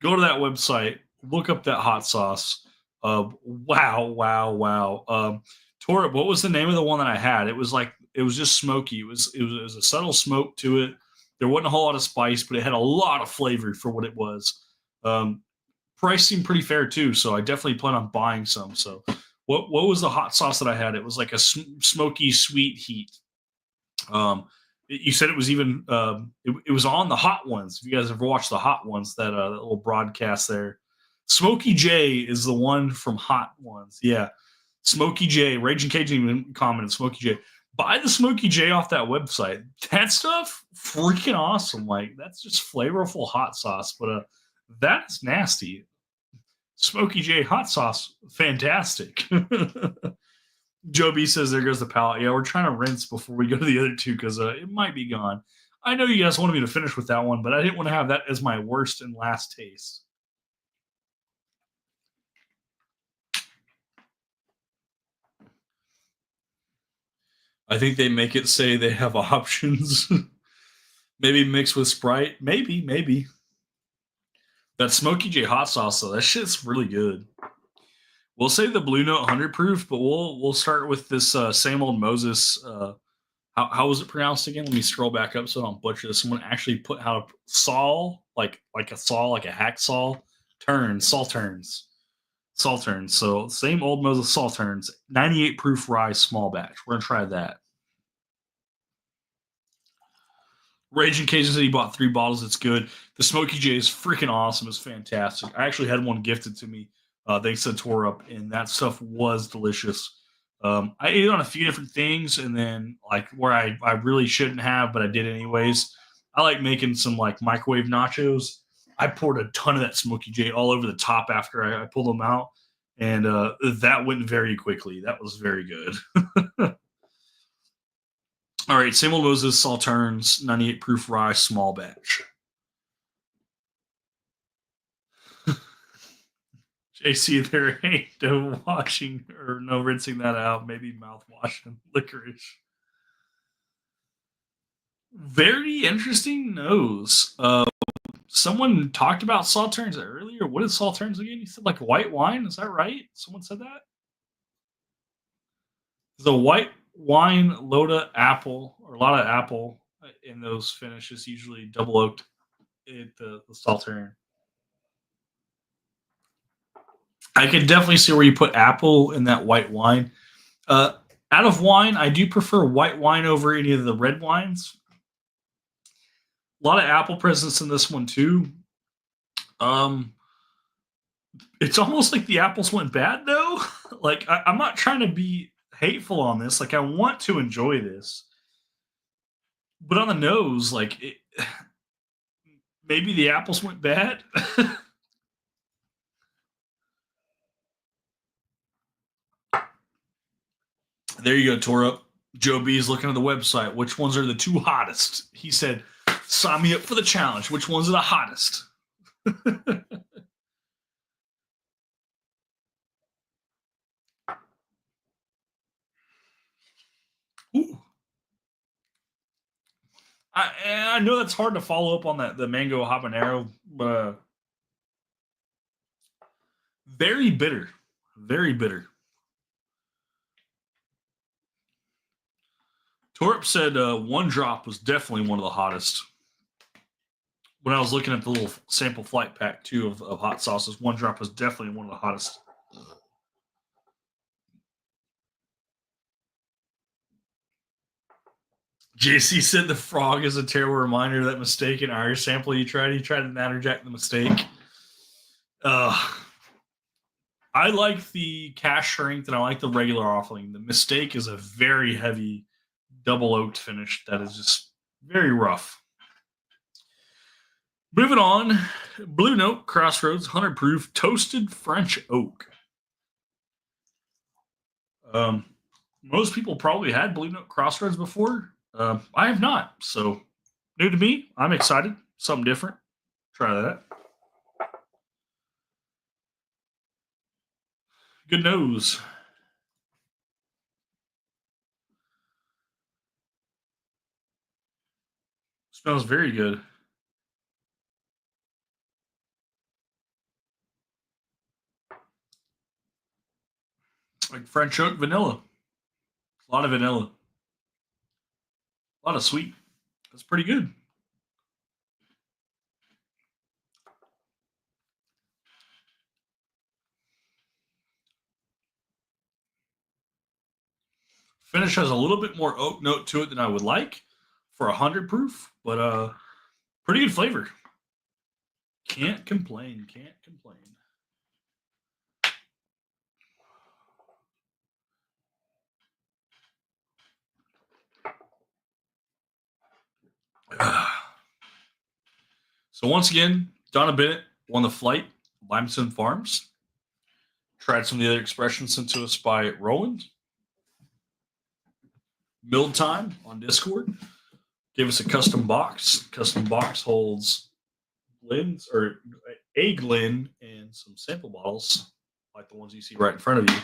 go to that website, look up that hot sauce. Wow. Torab, what was the name of the one that I had? It was just smoky. It was a subtle smoke to it. There wasn't a whole lot of spice, but it had a lot of flavor for what it was. Um, Price seemed pretty fair too, so I definitely plan on buying some. So, what was the hot sauce that I had? It was like a smoky sweet heat. You said it was even it was on the Hot Ones. If you guys ever watched the Hot Ones, that little broadcast there, Smokey J is the one from Hot Ones. Yeah, Smokey J. Raging Cajun even commented Smokey J. Buy the Smokey J off that website. That stuff freaking awesome. Like that's just flavorful hot sauce, but that's nasty. Smokey J hot sauce, fantastic. Joe B says there goes the palate. Yeah, we're trying to rinse before we go to the other two because it might be gone. I know you guys wanted me to finish with that one, but I didn't want to have that as my worst and last taste. I think they make it say they have options. Maybe mixed with Sprite. Maybe. That Smokey J hot sauce though, that shit's really good. We'll say the Blue Note 100 proof, but we'll start with this same old Moses. How was it pronounced again? Let me scroll back up so I don't butcher this. Someone actually put how to saw like a saw, like a hacksaw turns, Salterns. So same old Moses Salterns, 98 proof rye small batch. We're gonna try that. Raging Cajun said he bought 3 bottles. It's good. The Smoky J is freaking awesome. It's fantastic. I actually had one gifted to me. Thanks to Tore Up, and that stuff was delicious. I ate it on a few different things, and then like where I really shouldn't have, but I did anyways. I like making some like microwave nachos. I poured a ton of that Smoky J all over the top after I pulled them out, and that went very quickly. That was very good. All right, same old Moses, Salterns, 98 proof rye, small batch. JC, there ain't no washing or no rinsing that out. Maybe mouthwash and licorice. Very interesting nose. Someone talked about Salterns earlier. What is Salterns again? You said like white wine. Is that right? Someone said that? The white wine, Loda apple, or a lot of apple in those finishes, usually double oaked at the Saltern. I can definitely see where you put apple in that white wine. Uh, Out of wine, I do prefer white wine over any of the red wines. A lot of apple presence in this one too. Um, it's almost like the apples went bad though. Like I'm not trying to be hateful on this. Like I want to enjoy this, but on the nose, maybe the apples went bad. There you go, Tore. Joe B is looking at the website. Which ones are the 2 hottest? He said, "Sign me up for the challenge. Which ones are the hottest?" Ooh. I know that's hard to follow up on that the mango habanero, but very bitter, very bitter. Torp said one drop was definitely one of the hottest. When I was looking at the little sample flight pack too of hot sauces, one drop was definitely one of the hottest. JC said the frog is a terrible reminder of that mistake in Irish sample you tried. He tried to natterjack the mistake. I like the cash strength and I like the regular offering. The mistake is a very heavy double oaked finish that is just very rough. Moving on, Blue Note Crossroads 100 proof toasted French oak. Most people probably had Blue Note Crossroads before. I have not, so new to me. I'm excited. Something different. Try that. Good nose. Smells very good. Like French oak vanilla. A lot of vanilla. A lot of sweet. That's pretty good. Finish has a little bit more oak note to it than I would like for 100 proof, but pretty good flavor. Can't complain. Can't complain. So once again, Donna Bennett won the flight, Limestone Farms. Tried some of the other expressions sent to us by Roland. MilledTime on Discord gave us a custom box. Custom box holds Glens or a Glen and some sample bottles like the ones you see right in front of you.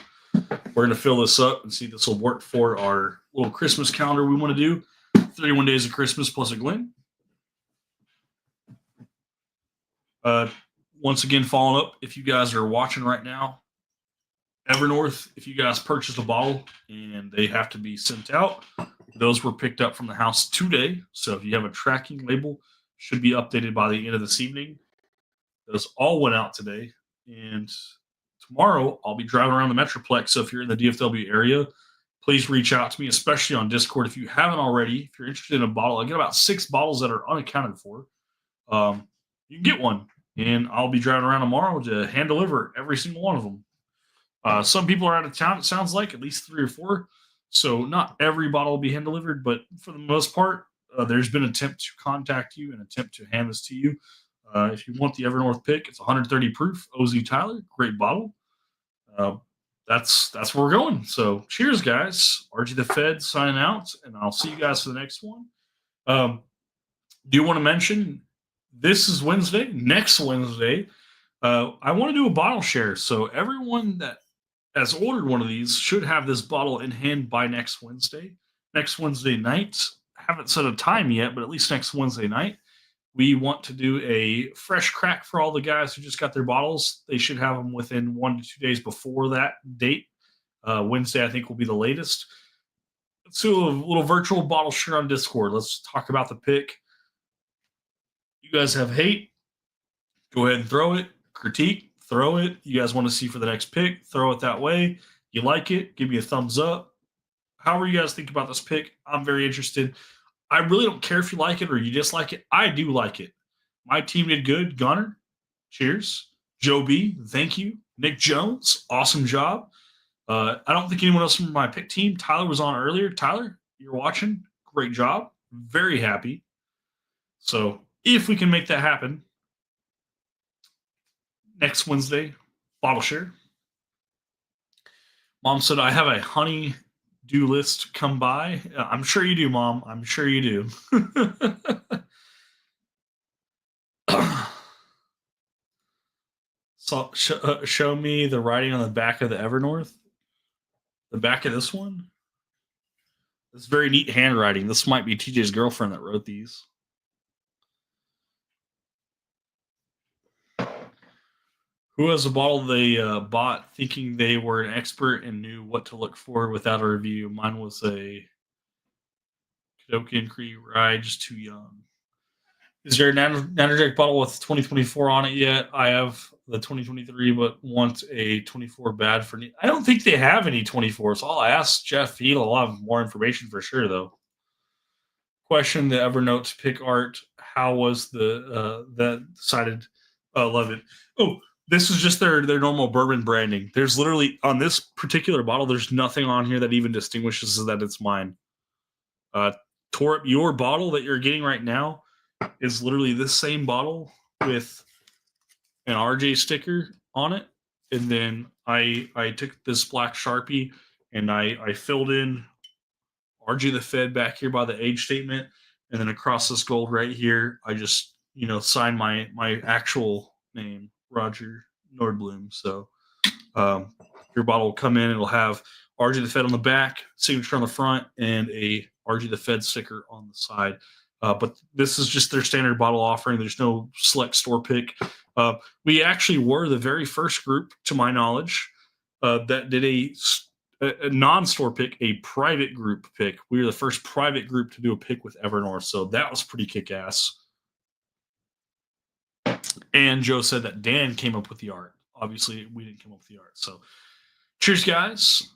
We're going to fill this up and see if this will work for our little Christmas calendar we want to do. 31 days of Christmas plus a Glen. Once again, following up, if you guys are watching right now, Evernorth, if you guys purchased a bottle and they have to be sent out, those were picked up from the house today. So if you have a tracking label, should be updated by the end of this evening. Those all went out today. And tomorrow I'll be driving around the Metroplex. So if you're in the DFW area, please reach out to me, especially on Discord. If you haven't already, if you're interested in a bottle, I get about 6 bottles that are unaccounted for. You can get one. And I'll be driving around tomorrow to hand deliver every single one of them. Some people are out of town, it sounds like, at least 3 or 4. So not every bottle will be hand delivered, but for the most part, there's been an attempt to contact you and attempt to hand this to you. If you want the Evernorth pick, it's 130 proof. OZ Tyler, great bottle. That's where we're going. So cheers, guys. RG the Fed signing out, and I'll see you guys for the next one. Do you want to mention this is Wednesday? Next Wednesday, I want to do a bottle share. So everyone that has ordered one of these should have this bottle in hand by next Wednesday. Next Wednesday night, haven't set a time yet, but at least next Wednesday night, we want to do a fresh crack for all the guys who just got their bottles. They should have them within 1 to 2 days before that date. Wednesday, I think, will be the latest. Let's do a little virtual bottle share on Discord. Let's talk about the pick. You guys have hate, go ahead and throw it. Critique, throw it. You guys want to see for the next pick, throw it that way. You like it, give me a thumbs up. However you guys think about this pick, I'm very interested. I really don't care if you like it or you dislike it. I do like it. My team did good. Gunner, cheers. Joe B, thank you. Nick Jones, awesome job. I don't think anyone else from my pick team. Tyler was on earlier. Tyler, you're watching. Great job. Very happy. So if we can make that happen, next Wednesday, bottle share. Mom said, I have a honey-do list come by. I'm sure you do, Mom. I'm sure you do. So, show me the writing on the back of the Evernorth. The back of this one. It's very neat handwriting. This might be TJ's girlfriend that wrote these. Who has a bottle they bought thinking they were an expert and knew what to look for without a review? Mine was a Kadokian Cree rye, just too young. Is there a Natterjack bottle with 2024 on it yet? I have the 2023, but want a 24 bad for. I don't think they have any 24, so I'll ask Jeff. He'll have more information for sure, though. question the Evernote to pick art. How was the that decided? Love it. Oh, this is just their normal bourbon branding. There's literally on this particular bottle, there's nothing on here that even distinguishes that it's mine. Uh, Tore up your bottle that you're getting right now is literally this same bottle with an RJ sticker on it, and then I took this black Sharpie and I filled in RJ the Fed back here by the age statement, and then across this gold right here, I just signed my actual name, Roger Nordblom. So your bottle will come in, it'll have RJ the Fed on the back, signature on the front, and a RJ the Fed sticker on the side. But this is just their standard bottle offering. There's no select store pick. We actually were the very first group, to my knowledge, that did a non-store pick, a private group pick. We were the first private group to do a pick with Evernorth, so that was pretty kick-ass. And Joe said that Dan came up with the art. Obviously, we didn't come up with the art. So, cheers, guys.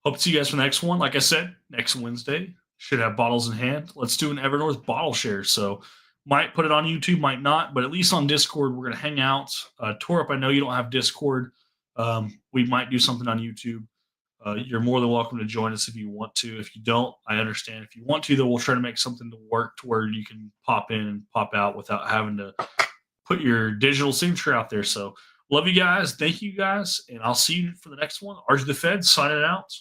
Hope to see you guys for the next one. Like I said, next Wednesday should have bottles in hand. Let's do an Evernorth bottle share. So, might put it on YouTube, might not, but at least on Discord, we're going to hang out. Torup, I know you don't have Discord. We might do something on YouTube. You're more than welcome to join us if you want to. If you don't, I understand. If you want to, though, we'll try to make something to work to where you can pop in and pop out without having to put your digital signature out there. So love you guys. Thank you guys. And I'll see you for the next one. RJ the Fed signing out.